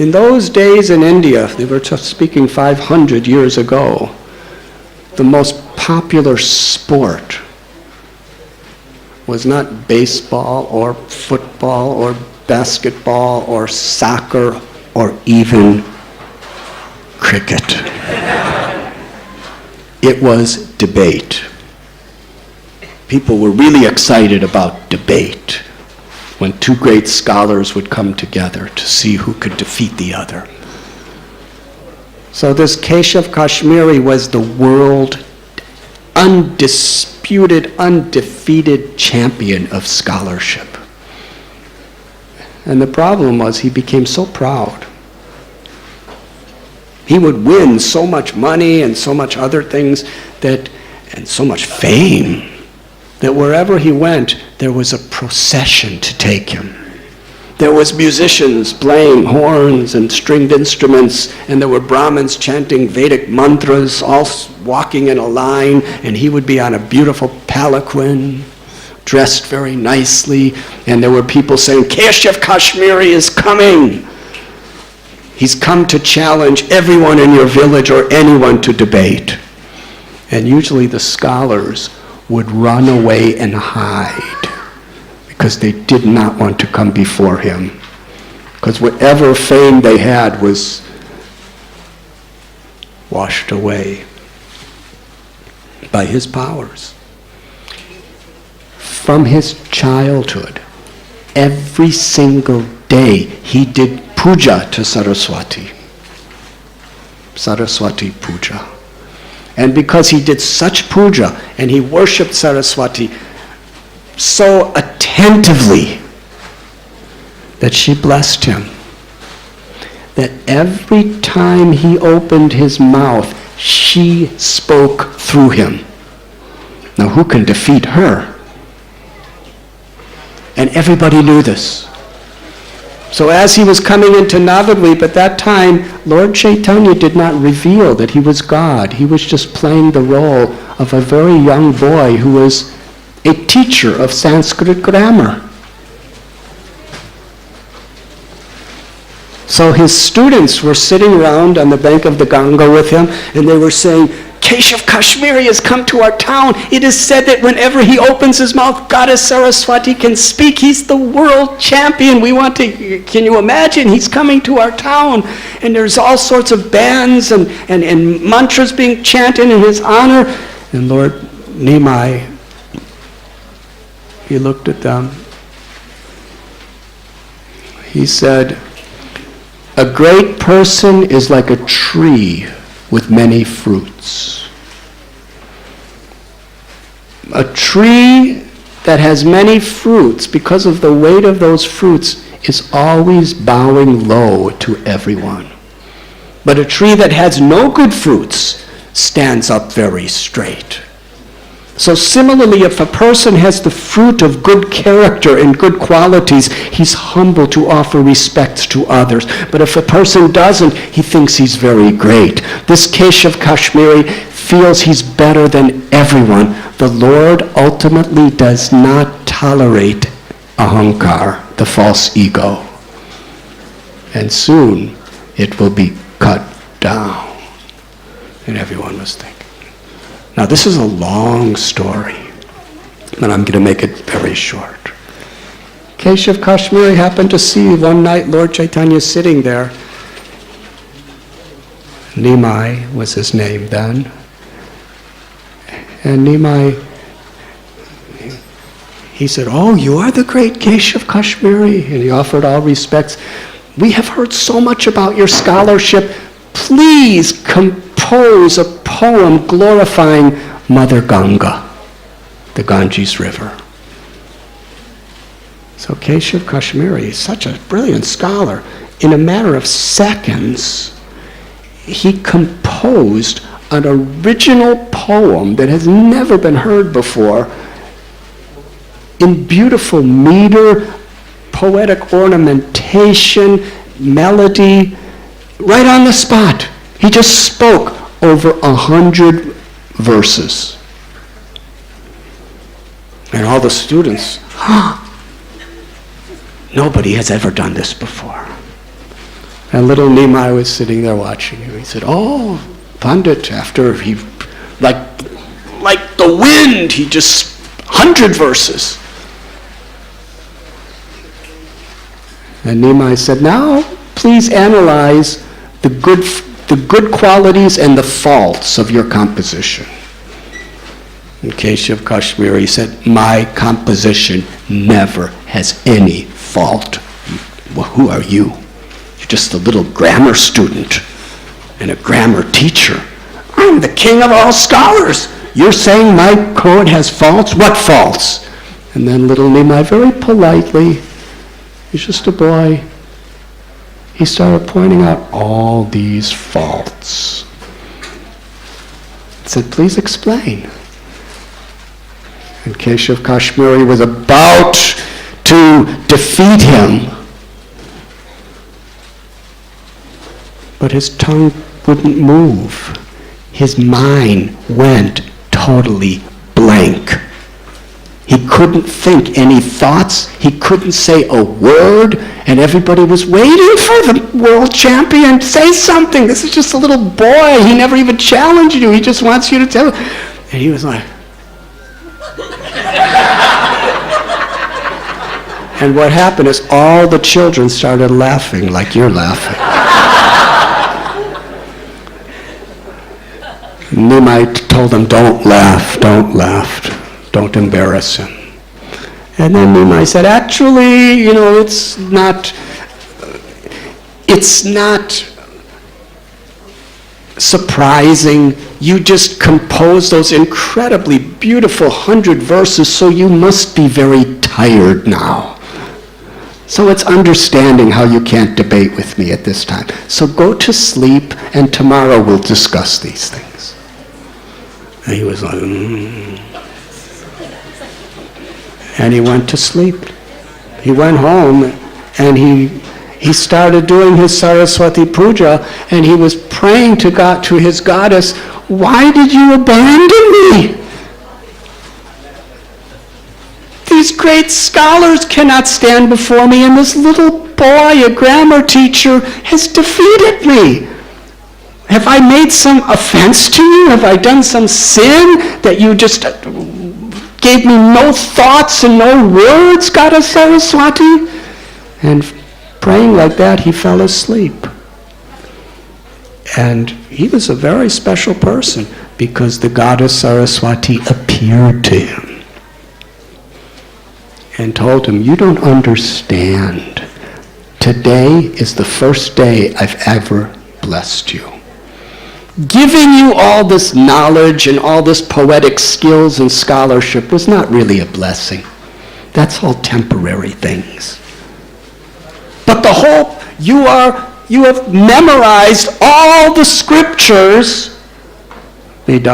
In those days in India, they were just speaking 500 years ago, the most popular sport was not baseball or football or basketball or soccer or even cricket. It was debate. People were really excited about debate when two great scholars would come together to see who could defeat the other. So this Keshav Kashmiri was the world undisputed, undefeated champion of scholarship. And the problem was he became so proud. He would win so much money and so much other things and so much fame, that wherever he went, there was a procession to take him. There was musicians playing horns and stringed instruments, and there were Brahmins chanting Vedic mantras, all walking in a line, and he would be on a beautiful palanquin, dressed very nicely, and there were people saying, Keshav Kashmiri is coming. He's come to challenge everyone in your village or anyone to debate. And usually the scholars would run away and hide because they did not want to come before him. Because whatever fame they had was washed away by his powers. From his childhood, every single day he did puja to Saraswati. Saraswati puja. And because he did such puja and he worshipped Saraswati so attentively that she blessed him, that every time he opened his mouth, she spoke through him. Now who can defeat her? And everybody knew this. So as he was coming into Navadvip at that time, Lord Chaitanya did not reveal that he was God. He was just playing the role of a very young boy who was a teacher of Sanskrit grammar. So his students were sitting around on the bank of the Ganga with him, and they were saying, Keshav Kashmiri has come to our town. It is said that whenever he opens his mouth, Goddess Saraswati can speak. He's the world champion. Can you imagine? He's coming to our town. And there's all sorts of bands and mantras being chanted in his honor. And Lord Nimai, he looked at them. He said, a great person is like a tree with many fruits. A tree that has many fruits, because of the weight of those fruits, is always bowing low to everyone. But a tree that has no good fruits stands up very straight. So similarly, if a person has the fruit of good character and good qualities, he's humble to offer respects to others. But if a person doesn't, he thinks he's very great. This Keshav Kashmiri feels he's better than everyone. The Lord ultimately does not tolerate ahankar, the false ego. And soon it will be cut down. And everyone was thinking. Now this is a long story, but I'm going to make it very short. Keshav Kashmiri happened to see one night Lord Chaitanya sitting there. Nimai was his name then. And Nimai, he said, oh, you are the great Keshav Kashmiri. And he offered all respects. We have heard so much about your scholarship. Please compose a poem glorifying Mother Ganga, the Ganges River. So Keshav Kashmiri, such a brilliant scholar, in a matter of seconds, he composed an original poem that has never been heard before in beautiful meter, poetic ornamentation, melody, right on the spot. He just spoke over 100 verses. And all the students, nobody has ever done this before. And little Nimai was sitting there watching him. He said, oh, Pandit, after he, like the wind, he just, 100 verses. And Nimai said, now, please analyze the good qualities and the faults of your composition. In Keshav Kashmiri said, my composition never has any fault. Well, who are you? You're just a little grammar student and a grammar teacher. I'm the king of all scholars. You're saying my code has faults? What faults? And then little Nimai very politely, he's just a boy, he started pointing out all these faults. He said, please explain. And Keshav Kashmiri was about to defeat him, but his tongue wouldn't move. His mind went totally blank. He couldn't think any thoughts. He couldn't say a word, and everybody was waiting for the world champion to say something. This is just a little boy. He never even challenged you. He just wants you to tell him. And he was like... And what happened is all the children started laughing like you're laughing. Nimai told them, don't laugh, don't embarrass him. And then Nimai said, actually, it's not surprising. You just composed those incredibly beautiful 100 verses, so you must be very tired now. So it's understanding how you can't debate with me at this time. So go to sleep, and tomorrow we'll discuss these things. And he was like, And he went to sleep. He went home, and he started doing his Saraswati Puja, and he was praying to God, to his goddess, why did you abandon me? These great scholars cannot stand before me, and this little boy, a grammar teacher, has defeated me. Have I made some offense to you? Have I done some sin that you just gave me no thoughts and no words, Goddess Saraswati? And praying like that, he fell asleep. And he was a very special person because the Goddess Saraswati appeared to him and told him, you don't understand. Today is the first day I've ever blessed you. Giving you all this knowledge and all this poetic skills and scholarship was not really a blessing. That's all temporary things. But the whole, you have memorized all the scriptures. But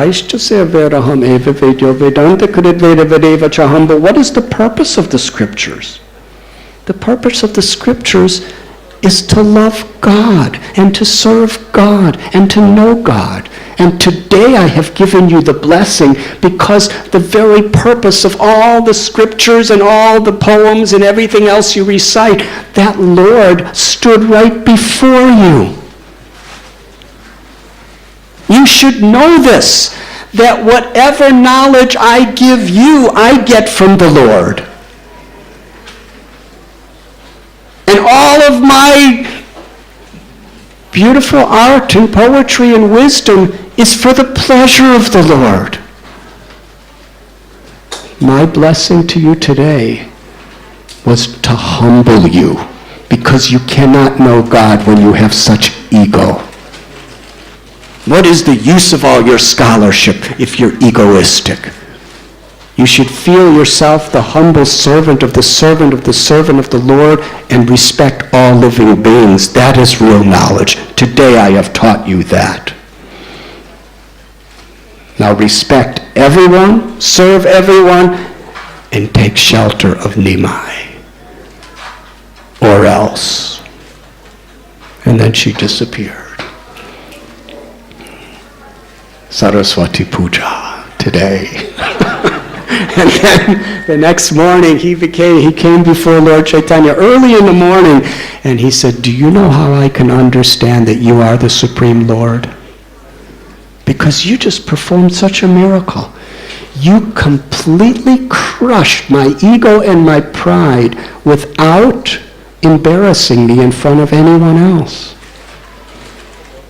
what is the purpose of the scriptures? The purpose of the scriptures is to love God and to serve God and to know God. And today I have given you the blessing because the very purpose of all the scriptures and all the poems and everything else you recite, that Lord stood right before you. You should know this, that whatever knowledge I give you, I get from the Lord. And all of my beautiful art and poetry and wisdom is for the pleasure of the Lord. My blessing to you today was to humble you, because you cannot know God when you have such ego. What is the use of all your scholarship if you're egoistic? You should feel yourself the humble servant of the servant of the servant of the Lord and respect all living beings. That is real knowledge. Today I have taught you that. Now respect everyone, serve everyone, and take shelter of Nimai. or else. And then she disappeared. Saraswati Puja today. And then the next morning he came before Lord Chaitanya early in the morning, and he said, "Do you know how I can understand that you are the Supreme Lord? Because you just performed such a miracle. You completely crushed my ego and my pride without embarrassing me in front of anyone else.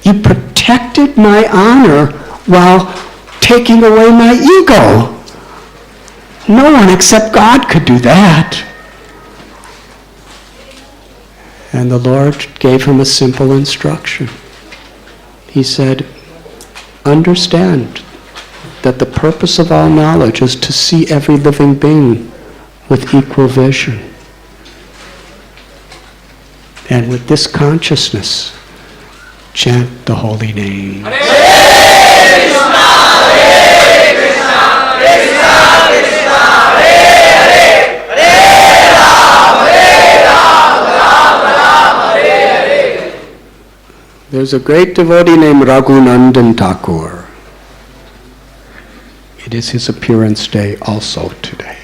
You protected my honor while taking away my ego. No one except God could do that." And the Lord gave him a simple instruction. He said, "Understand that the purpose of all knowledge is to see every living being with equal vision. And with this consciousness, chant the holy name." There's a great devotee named Raghunandan Thakur. It is his appearance day also today.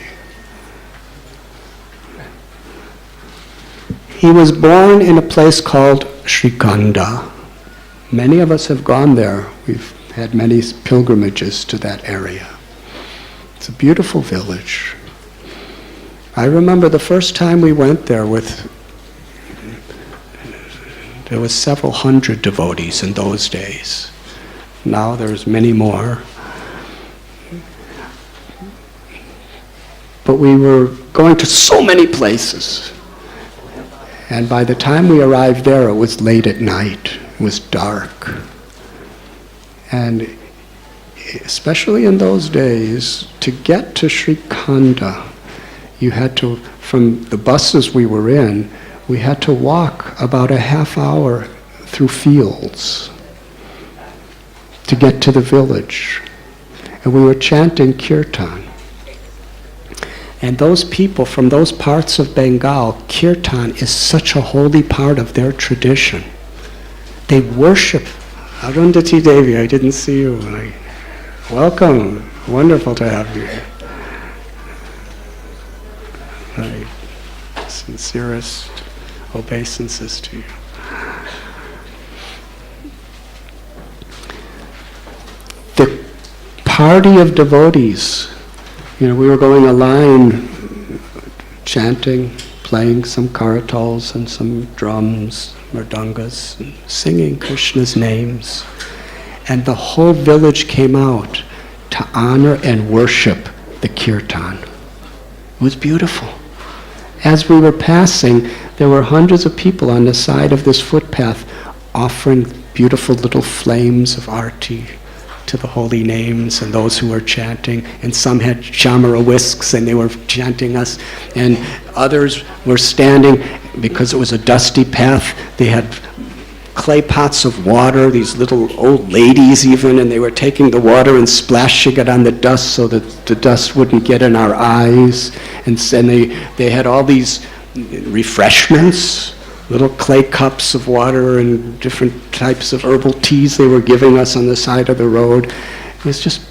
He was born in a place called Srikhanda. Many of us have gone there. We've had many pilgrimages to that area. It's a beautiful village. I remember the first time we went there there was several hundred devotees in those days. Now there's many more. But we were going to so many places. And by the time we arrived there, it was late at night. It was dark. And especially in those days, to get to Srikhanda, you had to, from the buses we were in, we had to walk about a half hour through fields to get to the village. And we were chanting kirtan. And those people from those parts of Bengal, kirtan is such a holy part of their tradition. They worship. Arundhati Devi, I didn't see you. Welcome. Wonderful to have you here. My sincerest obeisances to you. The party of devotees, we were going a line, chanting, playing some kartals and some drums, mridangas, and singing Krishna's names. And the whole village came out to honor and worship the kirtan. It was beautiful. As we were passing, there were hundreds of people on the side of this footpath offering beautiful little flames of arti to the holy names and those who were chanting. And some had chamara whisks and they were chanting us. And others were standing, because it was a dusty path, they had clay pots of water, these little old ladies even, and they were taking the water and splashing it on the dust so that the dust wouldn't get in our eyes. And they had all these refreshments, little clay cups of water and different types of herbal teas they were giving us on the side of the road. It was just,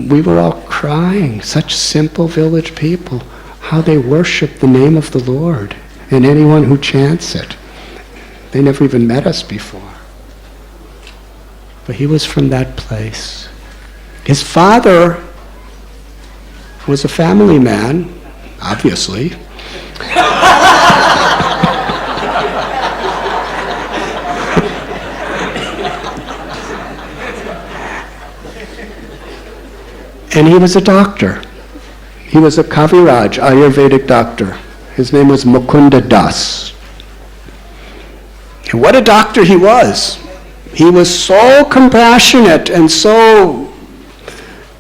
we were all crying, such simple village people, how they worship the name of the Lord and anyone who chants it. They never even met us before. But he was from that place. His father was a family man, obviously. And he was a doctor. He was a Kaviraj, Ayurvedic doctor. His name was Mukunda Das. And what a doctor he was. He was so compassionate and so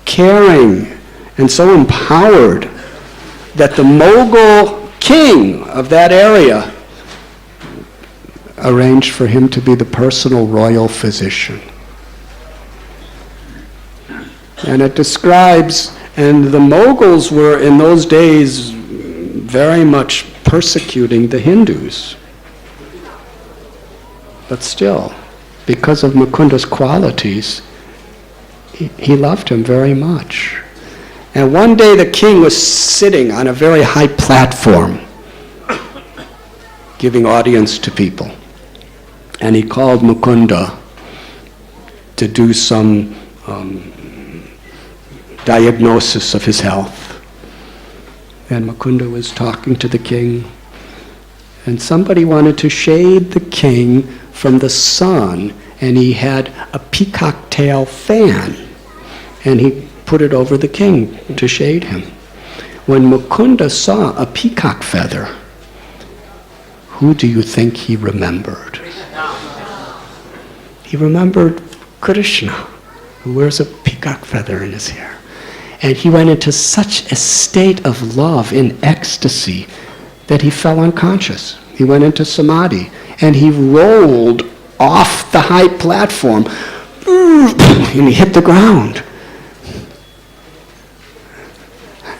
caring and so empowered that the Mughal king of that area arranged for him to be the personal royal physician. And it describes, and the Mughals were in those days very much persecuting the Hindus. But still, because of Mukunda's qualities, he loved him very much. And one day the king was sitting on a very high platform, giving audience to people. And he called Mukunda to do some diagnosis of his health. And Mukunda was talking to the king, and somebody wanted to shade the king from the sun, and he had a peacock tail fan, and he put it over the king to shade him. When Mukunda saw a peacock feather, who do you think he remembered? He remembered Krishna, who wears a peacock feather in his hair. And he went into such a state of love, in ecstasy, that he fell unconscious. He went into samadhi, and he rolled off the high platform, and he hit the ground.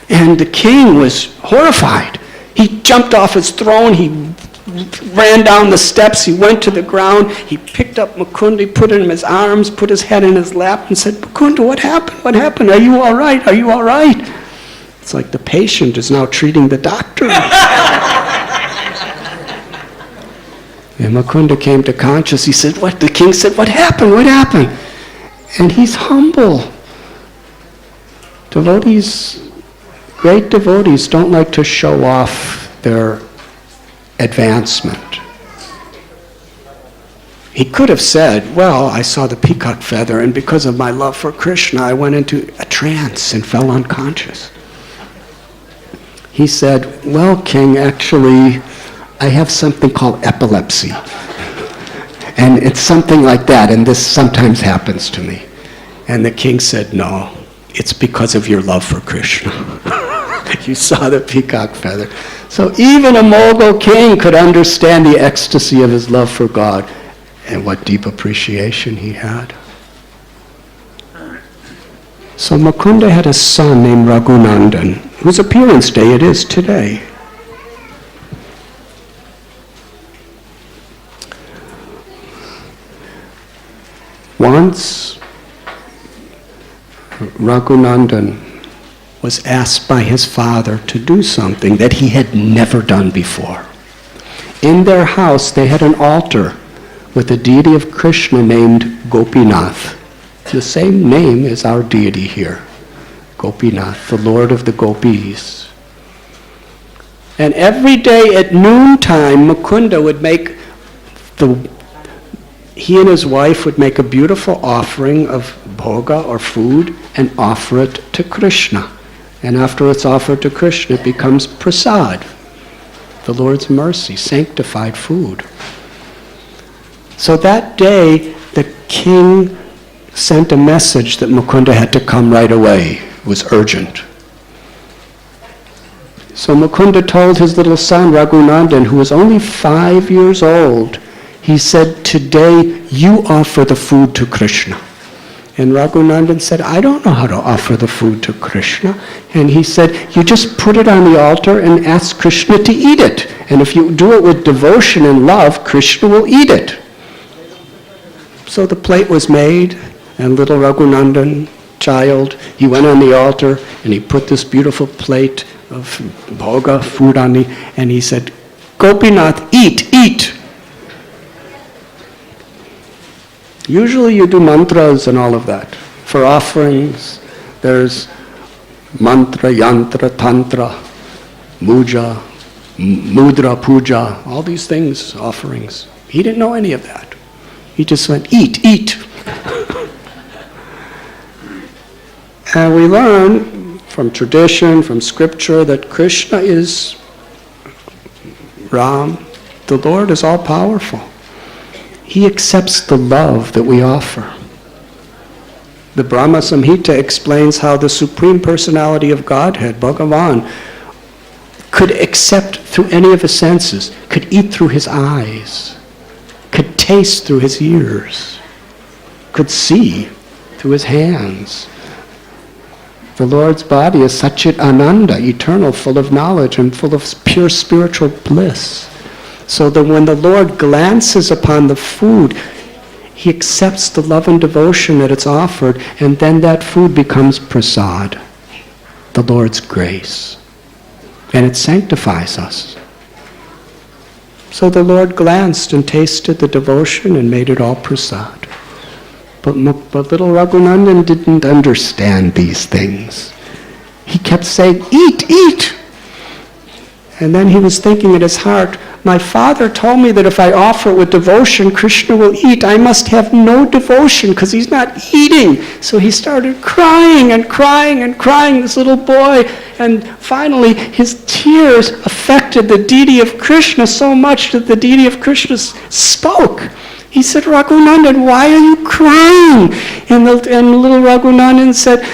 And the king was horrified. He jumped off his throne, he ran down the steps, he went to the ground, he picked up Mukunda, he put it in his arms, put his head in his lap and said, "Mukunda, what happened? What happened? Are you all right? Are you all right?" It's like the patient is now treating the doctor. And Mukunda came to conscious. He said, "What?" The king said, "What happened? What happened?" And he's humble. Devotees, great devotees, don't like to show off their advancement. He could have said, "Well, I saw the peacock feather, and because of my love for Krishna, I went into a trance and fell unconscious." He said, "Well, king, actually, I have something called epilepsy. And it's something like that, and this sometimes happens to me." And the king said, "No, it's because of your love for Krishna." You saw the peacock feather. So even a Mogul king could understand the ecstasy of his love for God, and what deep appreciation he had. So Mukunda had a son named Raghunandan, whose appearance day it is today. Once, Raghunandan was asked by his father to do something that he had never done before. In their house, they had an altar with a deity of Krishna named Gopinath. The same name as our deity here, Gopinath, the Lord of the Gopis. And every day at noontime, Mukunda would make he and his wife would make a beautiful offering of bhoga or food and offer it to Krishna. And after it's offered to Krishna, it becomes prasad, the Lord's mercy, sanctified food. So that day, the king sent a message that Mukunda had to come right away. It was urgent. So Mukunda told his little son, Raghunandan, who was only 5 years old, he said, "Today you offer the food to Krishna." And Raghunandan said, "I don't know how to offer the food to Krishna." And he said, "You just put it on the altar and ask Krishna to eat it. And if you do it with devotion and love, Krishna will eat it." So the plate was made, and little Raghunandan, child, he went on the altar and he put this beautiful plate of bhoga, food on the, and he said, "Gopinath, eat, eat." Usually you do mantras and all of that. For offerings, there's mantra, yantra, tantra, muja, mudra, puja, all these things, offerings. He didn't know any of that. He just went, "Eat, eat." And we learn from tradition, from scripture, that Krishna is Ram. The Lord is all-powerful. He accepts the love that we offer. The Brahma Samhita explains how the Supreme Personality of Godhead, Bhagavan, could accept through any of his senses, could eat through his eyes, could taste through his ears, could see through his hands. The Lord's body is Satchit Ananda, eternal, full of knowledge and full of pure spiritual bliss. So that when the Lord glances upon the food, he accepts the love and devotion that it's offered, and then that food becomes prasad, the Lord's grace. And it sanctifies us. So the Lord glanced and tasted the devotion and made it all prasad. But little Raghunandan didn't understand these things. He kept saying, eat, eat. And then he was thinking in his heart, my father told me that if I offer it with devotion, Krishna will eat. I must have no devotion because he's not eating. So he started crying and crying and crying, this little boy. And finally, his tears affected the deity of Krishna so much that the deity of Krishna spoke. He said, Raghunandan, why are you crying? And little Raghunandan said,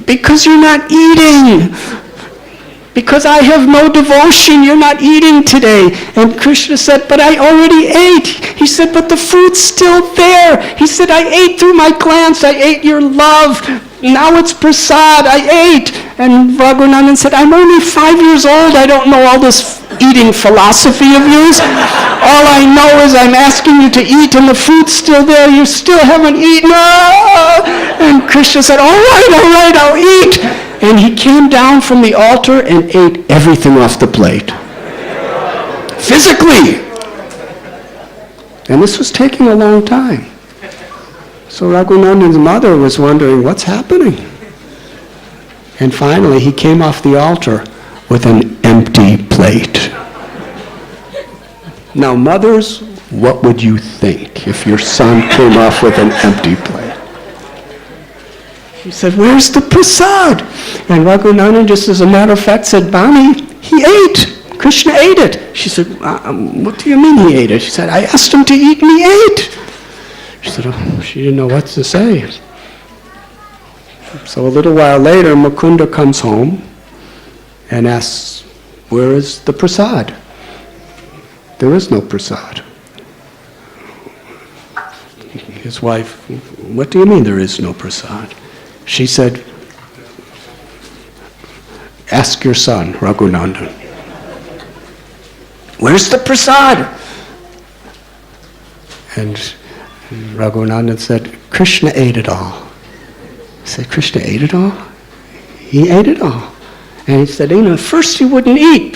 because you're not eating. Because I have no devotion, you're not eating today. And Krishna said, but I already ate. He said, but the food's still there. He said, I ate through my glance, I ate your love. Now it's prasad, I ate. And Raghunandan said, I'm only 5 years old, I don't know all this eating philosophy of yours. All I know is I'm asking you to eat and the food's still there, you still haven't eaten. Ah! And Krishna said, all right, I'll eat. And he came down from the altar and ate everything off the plate. Physically. And this was taking a long time. So Raghunandan's mother was wondering, what's happening? And finally he came off the altar with an empty plate. Now mothers, what would you think if your son came off with an empty plate? He said, where's the prasad? And Raghunandan, just as a matter of fact, said, Bani, he ate. Krishna ate it. She said, what do you mean he ate it? She said, I asked him to eat and he ate. She said, oh, she didn't know what to say. So a little while later, Mukunda comes home and asks, where is the prasad? There is no prasad. His wife, what do you mean there is no prasad? She said, ask your son, Raghunandan. Where's the prasad? And Raghunandan said, Krishna ate it all. I said, Krishna ate it all? He ate it all. And he said, first he wouldn't eat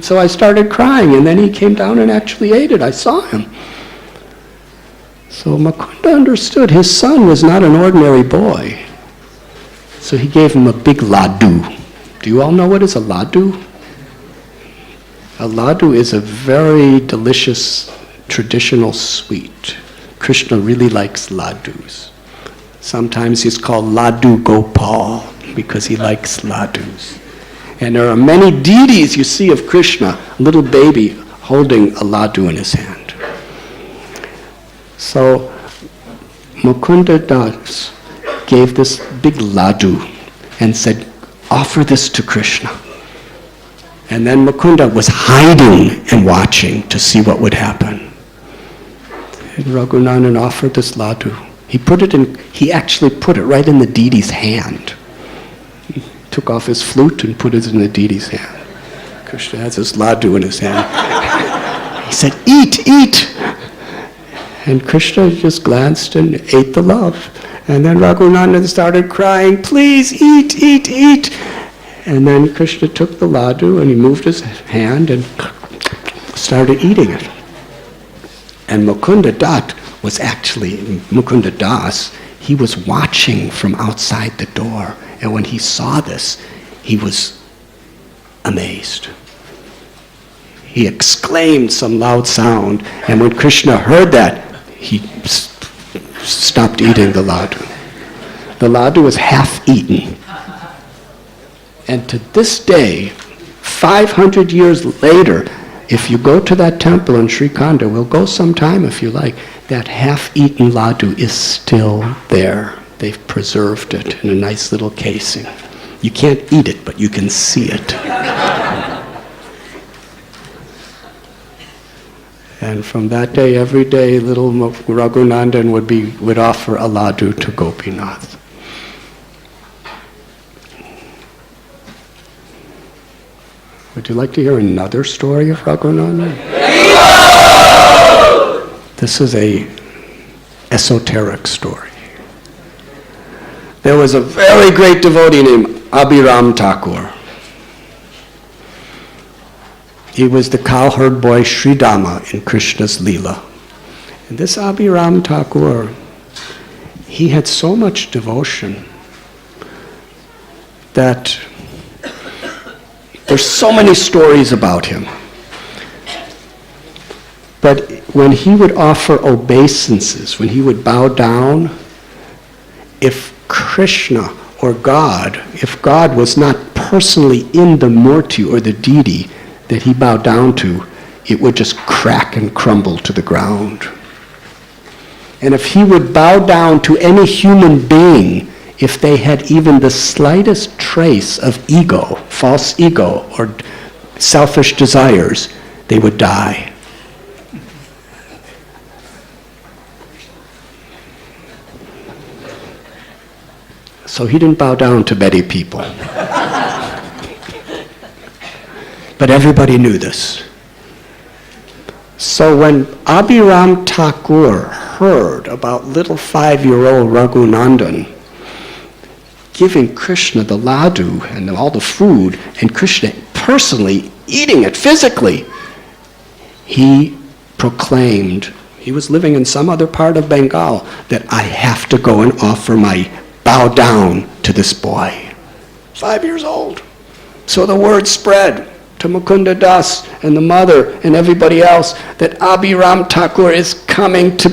so I started crying, and then he came down and actually ate it. I saw him. So Mukunda understood his son was not an ordinary boy. So he gave him a big laddu. Do you all know what is a laddu? A laddu is a very delicious traditional sweet. Krishna really likes laddus. Sometimes he's called Laddu Gopal because he likes laddus. And there are many deities you see of Krishna, a little baby holding a laddu in his hand. So Mukunda Das gave this big laddu and said, offer this to Krishna. And then Mukunda was hiding and watching to see what would happen. And Raghunandan offered this laddu. He actually put it right in the deity's hand. He took off his flute and put it in the deity's hand. Krishna has his laddu in his hand. He said, eat, eat. And Krishna just glanced and ate the love. And then Raghunandan started crying, please eat, eat, eat. And then Krishna took the laddu and he moved his hand and started eating it. And Mukunda Das, he was watching from outside the door. And when he saw this, he was amazed. He exclaimed some loud sound. And when Krishna heard that, he stopped eating the laddu. The laddu was half eaten. And to this day, 500 years later, if you go to that temple in Srikhanda, we'll go sometime if you like, that half-eaten laddu is still there. They've preserved it in a nice little casing. You can't eat it, but you can see it. And from that day, every day, little Raghunandan would offer a laddu to Gopinath. Would you like to hear another story of Raghunandan? This is a esoteric story. There was a very great devotee named Abhiram Thakur. He was the cowherd boy Sridama in Krishna's Leela. And this Abhiram Thakur, he had so much devotion that there's so many stories about him. But when he would offer obeisances, when he would bow down, if Krishna or God, if God was not personally in the murti or the deity that he bowed down to, it would just crack and crumble to the ground. And if he would bow down to any human being, if they had even the slightest trace of ego, false ego, or selfish desires, they would die. So he didn't bow down to many people. But everybody knew this. So when Abhiram Thakur heard about little 5-year-old Raghunandan giving Krishna the laddu and all the food, and Krishna personally eating it physically, he proclaimed, he was living in some other part of Bengal, that I have to go and offer my bow down to this boy. 5 years old. So the word spread to Mukunda Das and the mother and everybody else that Abhiram Thakur is coming to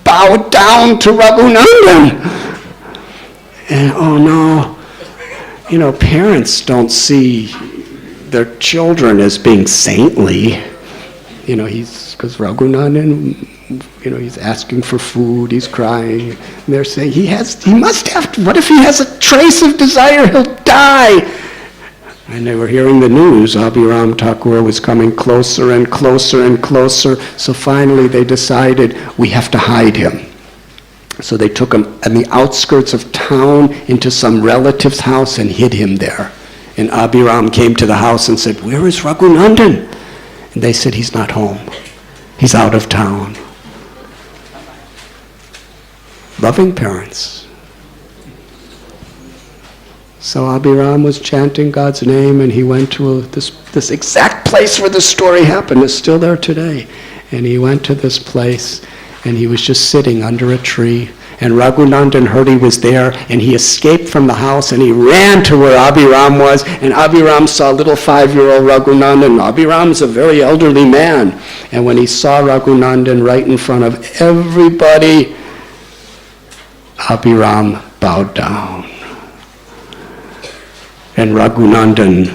bow down to Raghunandan. And oh no, parents don't see their children as being saintly. Because Raghunandan, he's asking for food, he's crying. And they're saying, he must have, what if he has a trace of desire, he'll die. And they were hearing the news, Abhiram Thakur was coming closer and closer and closer. So finally they decided, we have to hide him. So they took him on the outskirts of town into some relative's house and hid him there. And Abhiram came to the house and said, where is Raghunandan? And they said, he's not home. He's out of town. Loving parents. So Abhiram was chanting God's name, and he went to this exact place where the story happened. It's still there today. And he went to this place, and he was just sitting under a tree. And Raghunandan heard he was there, and he escaped from the house, and he ran to where Abhiram was. And Abhiram saw little 5-year-old Raghunandan. Abhiram's a very elderly man. And when he saw Raghunandan right in front of everybody, Abhiram bowed down. And Raghunandan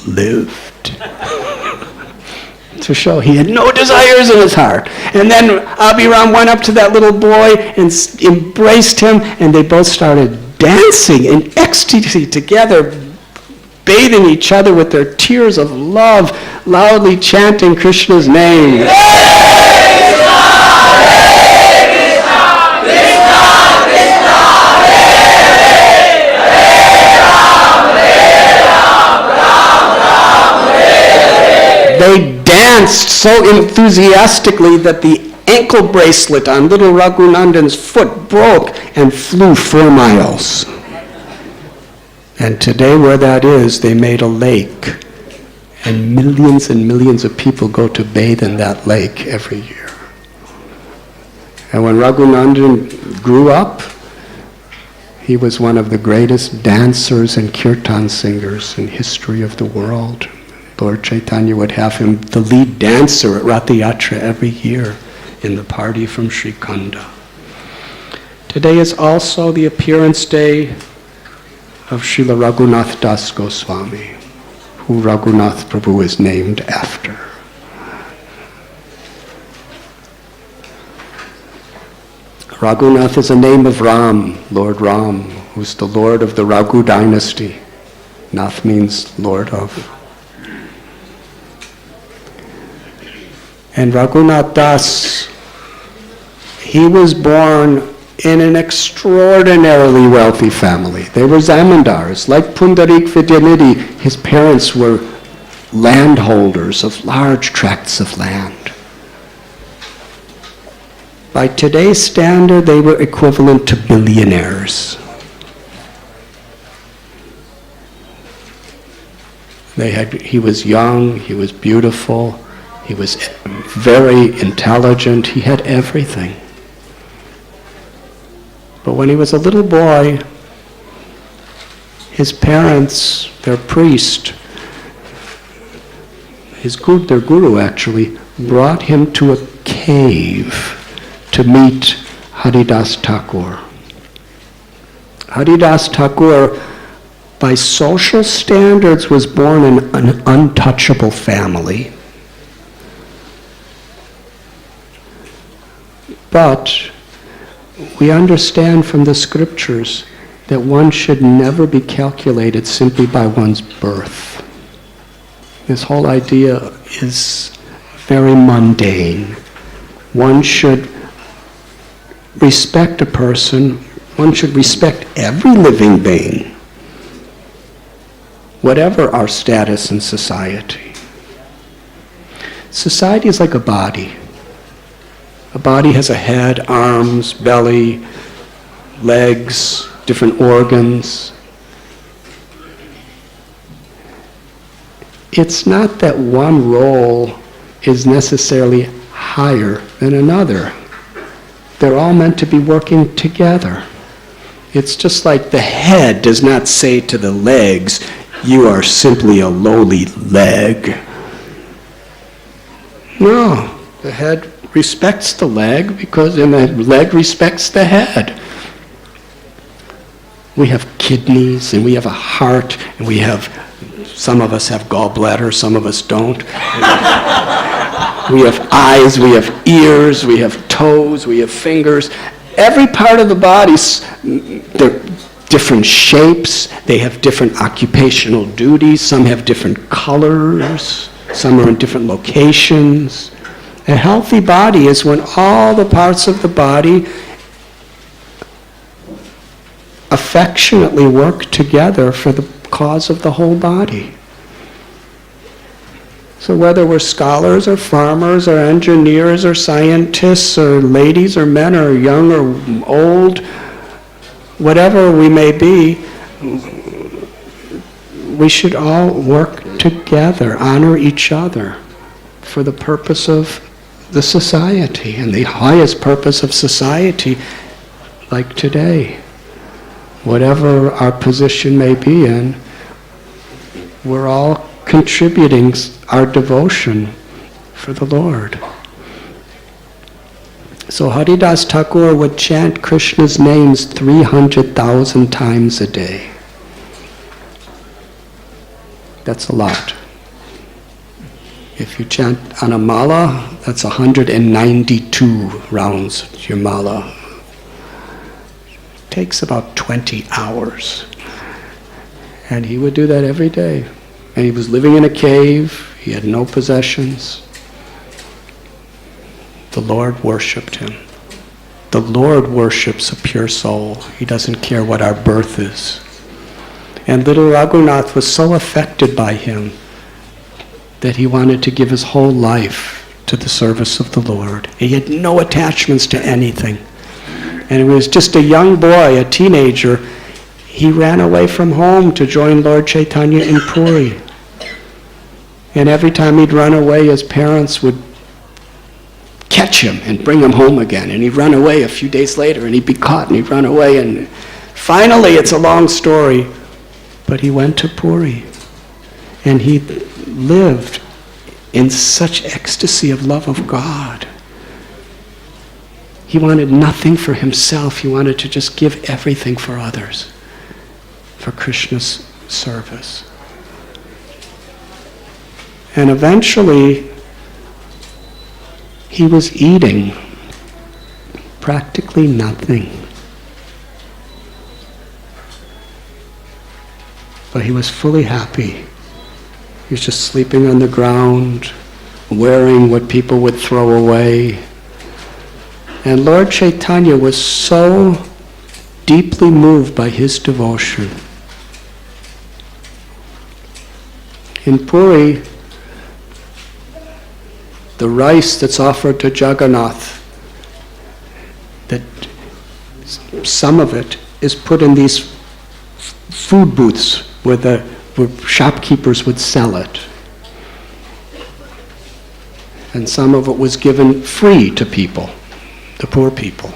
lived to show he had no desires in his heart. And then Abhiram went up to that little boy and embraced him, and they both started dancing in ecstasy together, bathing each other with their tears of love, loudly chanting Krishna's name. They danced so enthusiastically that the ankle bracelet on little Raghunandan's foot broke and flew 4 miles. And today where that is, they made a lake. And millions of people go to bathe in that lake every year. And when Raghunandan grew up, he was one of the greatest dancers and kirtan singers in history of the world. Lord Chaitanya would have him the lead dancer at Ratha Yatra every year in the party from Sri Khanda. Today is also the appearance day of Srila Raghunath Das Goswami, who Raghunath Prabhu is named after. Raghunath is a name of Ram, Lord Ram, who's the Lord of the Raghu dynasty. Nath means Lord of. And Raghunath Das, he was born in an extraordinarily wealthy family. They were zamindars. Like Pundarik Vidyanidhi, his parents were landholders of large tracts of land. By today's standard, they were equivalent to billionaires. He was young, he was beautiful, he was very intelligent, he had everything. But when he was a little boy, his parents, their priest, their guru actually, brought him to a cave to meet Haridas Thakur. Haridas Thakur, by social standards, was born in an untouchable family. But we understand from the scriptures that one should never be calculated simply by one's birth. This whole idea is very mundane. One should respect a person, one should respect every living being, whatever our status in society. Society is like a body. A body has a head, arms, belly, legs, different organs. It's not that one role is necessarily higher than another. They're all meant to be working together. It's just like the head does not say to the legs, "You are simply a lowly leg." No, the head respects the leg and the leg respects the head. We have kidneys and we have a heart and some of us have gallbladder, some of us don't. We have eyes, we have ears, we have toes, we have fingers. Every part of the body, they're different shapes, they have different occupational duties, some have different colors, some are in different locations. A healthy body is when all the parts of the body affectionately work together for the cause of the whole body. So whether we're scholars or farmers or engineers or scientists or ladies or men or young or old, whatever we may be, we should all work together, honor each other for the purpose of the society, and the highest purpose of society, like today. Whatever our position may be in, we're all contributing our devotion for the Lord. So Haridas Thakur would chant Krishna's names 300,000 times a day. That's a lot. If you chant on a mala, that's 192 rounds to your mala. It takes about 20 hours. And he would do that every day. And he was living in a cave, he had no possessions. The Lord worshipped him. The Lord worships a pure soul. He doesn't care what our birth is. And little Raghunath was so affected by him that he wanted to give his whole life to the service of the Lord. He had no attachments to anything. And it was just a young boy, a teenager, he ran away from home to join Lord Chaitanya in Puri. And every time he'd run away, his parents would catch him and bring him home again. And he'd run away a few days later, and he'd be caught, and he'd run away. And finally, it's a long story, but he went to Puri. And he lived in such ecstasy of love of God. He wanted nothing for himself. He wanted to just give everything for others, for Krishna's service. And eventually, he was eating practically nothing. But he was fully happy. He was just sleeping on the ground, wearing what people would throw away. And Lord Chaitanya was so deeply moved by his devotion. In Puri, the rice that's offered to Jagannath, that some of it is put in these food booths where shopkeepers would sell it. And some of it was given free to people, the poor people.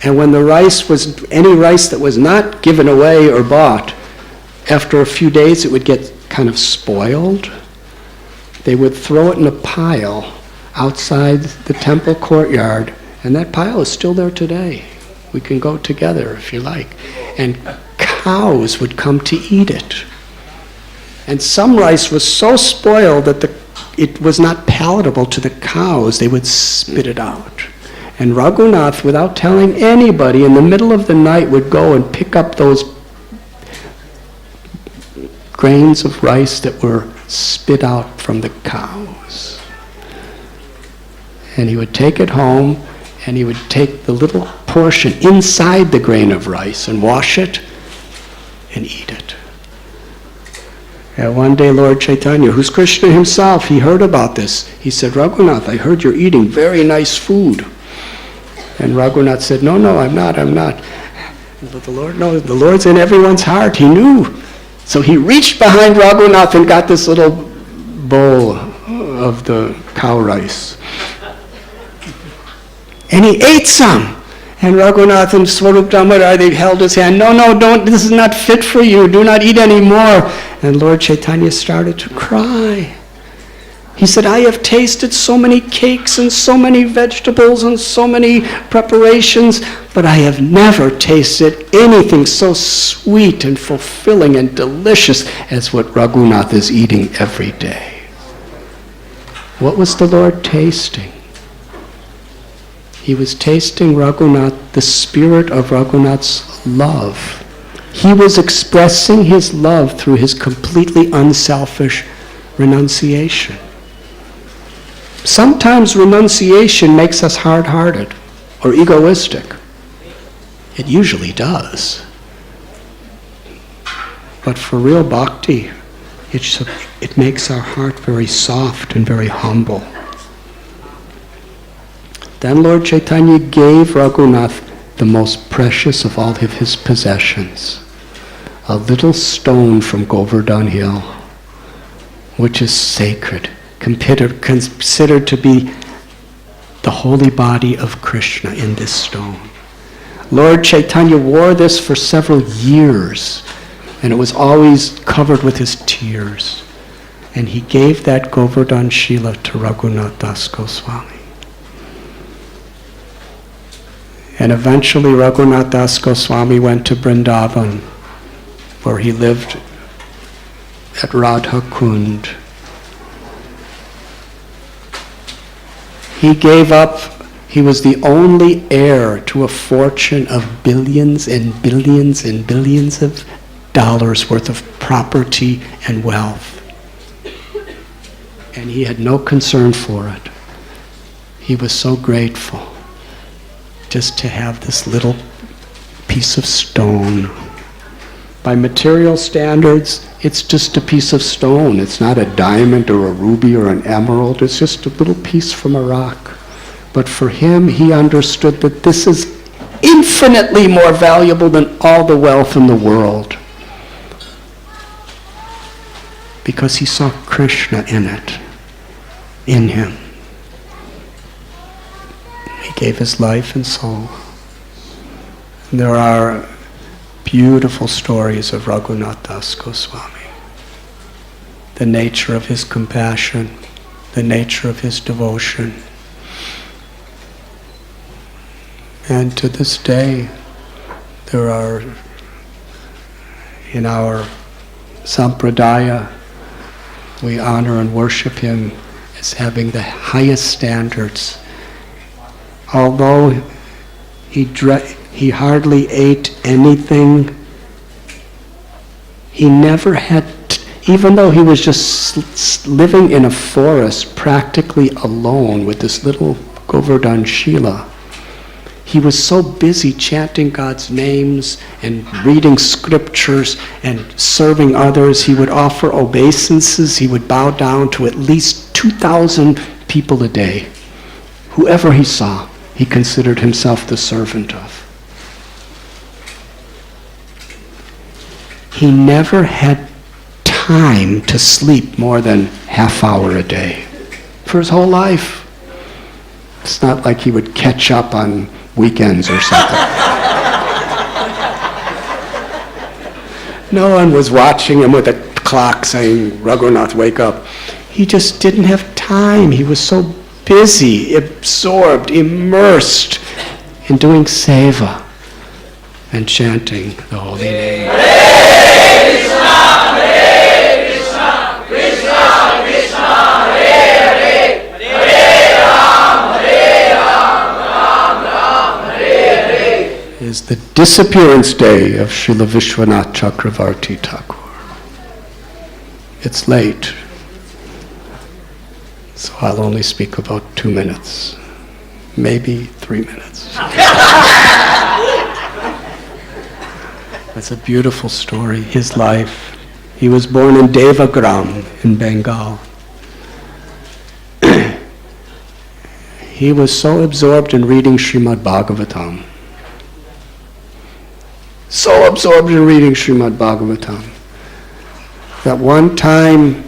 And when the rice was, any rice that was not given away or bought, after a few days it would get kind of spoiled. They would throw it in a pile outside the temple courtyard, and that pile is still there today. We can go together if you like. And cows would come to eat it. And some rice was so spoiled that it was not palatable to the cows. They would spit it out. And Raghunath, without telling anybody, in the middle of the night would go and pick up those grains of rice that were spit out from the cows. And he would take it home, and he would take the little portion inside the grain of rice and wash it and eat it. And one day Lord Chaitanya, who's Krishna himself, he heard about this. He said, Raghunath, I heard you're eating very nice food. And Raghunath said, no, I'm not. But the Lord knows, the Lord's in everyone's heart. He knew. So he reached behind Raghunath and got this little bowl of the cow rice. And he ate some. And Raghunath and Swarup Damodar, they held his hand. No, don't, this is not fit for you. Do not eat any more. And Lord Chaitanya started to cry. He said, I have tasted so many cakes and so many vegetables and so many preparations, but I have never tasted anything so sweet and fulfilling and delicious as what Raghunath is eating every day. What was the Lord tasting? He was tasting Raghunath, the spirit of Raghunath's love. He was expressing his love through his completely unselfish renunciation. Sometimes renunciation makes us hard-hearted or egoistic. It usually does. But for real bhakti, it makes our heart very soft and very humble. Then Lord Chaitanya gave Raghunath the most precious of all of his possessions, a little stone from Govardhan Hill, which is sacred, considered to be the holy body of Krishna in this stone. Lord Chaitanya wore this for several years, and it was always covered with his tears. And he gave that Govardhan Shila to Raghunath Das Goswami. And eventually Raghunath Das Goswami went to Vrindavan, where he lived at Radha Kund. He gave up, he was the only heir to a fortune of billions and billions and billions of dollars worth of property and wealth. And he had no concern for it. He was so grateful just to have this little piece of stone. By material standards, it's just a piece of stone. It's not a diamond or a ruby or an emerald. It's just a little piece from a rock. But for him, he understood that this is infinitely more valuable than all the wealth in the world, because he saw Krishna in it, in him. He gave his life and soul. And there are beautiful stories of Raghunath Das Goswami. The nature of his compassion, the nature of his devotion. And to this day, there are, in our sampradaya, we honor and worship him as having the highest standards. Although he hardly ate anything, he never had, even though he was just living in a forest practically alone with this little Govardhan Shila. He was so busy chanting God's names and reading scriptures and serving others, he would offer obeisances. He would bow down to at least 2,000 people a day. Whoever he saw, he considered himself the servant of. He never had time to sleep more than half hour a day for his whole life. It's not like he would catch up on weekends or something. No one was watching him with a clock saying, Radhanath, wake up. He just didn't have time. He was so busy, absorbed, immersed in doing seva and chanting the holy name. Hare Krishna, Hare Krishna, Krishna Krishna, Hare Hare, Hare Ram, Ram Ram, Hare Hare. Is the disappearance day of Srila Vishwanath Chakravarti Thakur. It's late, so I'll only speak about 2 minutes, maybe 3 minutes. It's a beautiful story, his life. He was born in Devagram in Bengal. He was so absorbed in reading Srimad Bhagavatam. So absorbed in reading Srimad Bhagavatam that one time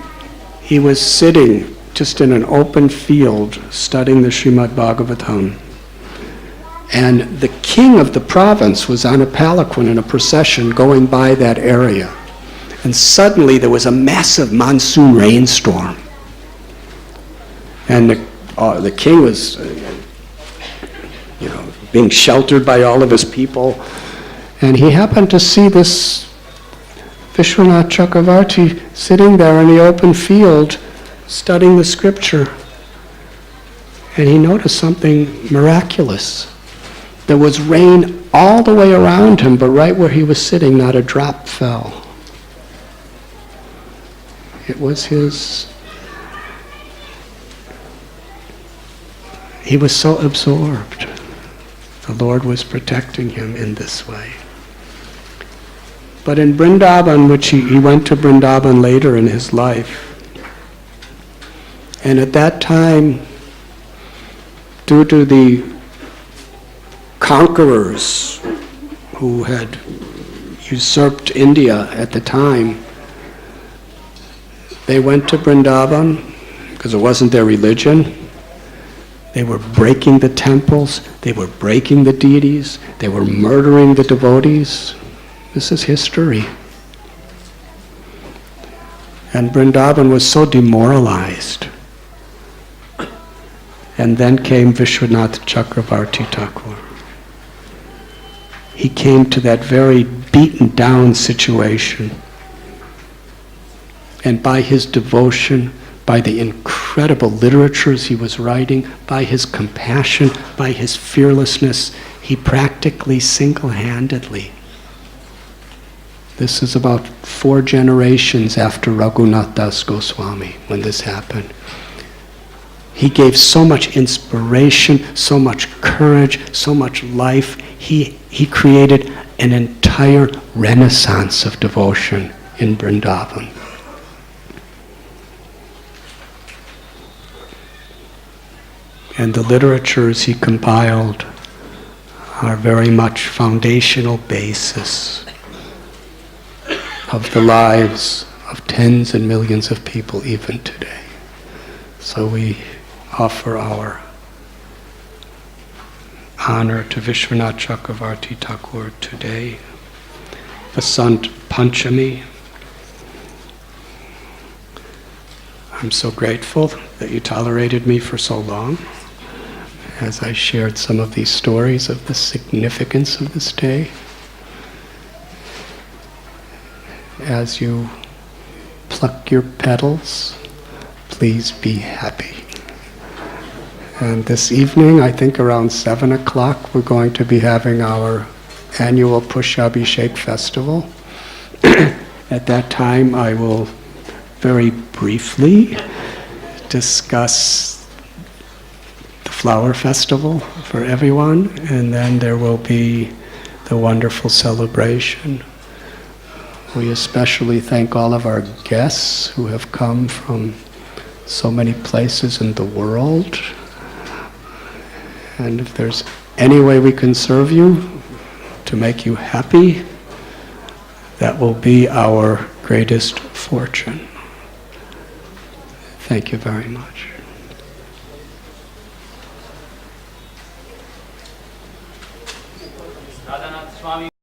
he was sitting just in an open field studying the Srimad Bhagavatam. And the king of the province was on a palanquin in a procession going by that area. And suddenly there was a massive monsoon rainstorm. And the king was being sheltered by all of his people. And he happened to see this Vishwanath Chakravarti sitting there in the open field studying the scripture. And he noticed something miraculous. There was rain all the way around him, but right where he was sitting, not a drop fell. It was he was so absorbed. The Lord was protecting him in this way. But in Vrindavan, which he went to Vrindavan later in his life, and at that time, due to the conquerors who had usurped India at the time, they went to Vrindavan because it wasn't their religion. They were breaking the temples, they were breaking the deities, they were murdering the devotees. This is history. And Vrindavan was so demoralized. And then came Vishwanath Chakravarti Thakur. He came to that very beaten down situation. And by his devotion, by the incredible literatures he was writing, by his compassion, by his fearlessness, he practically single-handedly. This is about 4 generations after Raghunath Das Goswami when this happened. He gave so much inspiration, so much courage, so much life. He created an entire renaissance of devotion in Vrindavan. And the literatures he compiled are very much foundational basis of the lives of tens and millions of people even today. So we offer our honor to Vishwanath Chakravarti Thakur today, Vasant Panchami. I'm so grateful that you tolerated me for so long as I shared some of these stories of the significance of this day. As you pluck your petals, please be happy. And this evening, I think around 7 o'clock, we're going to be having our annual Pushabhishek festival. At that time, I will very briefly discuss the flower festival for everyone, and then there will be the wonderful celebration. We especially thank all of our guests who have come from so many places in the world. And if there's any way we can serve you to make you happy, that will be our greatest fortune. Thank you very much. Radhanath Swami.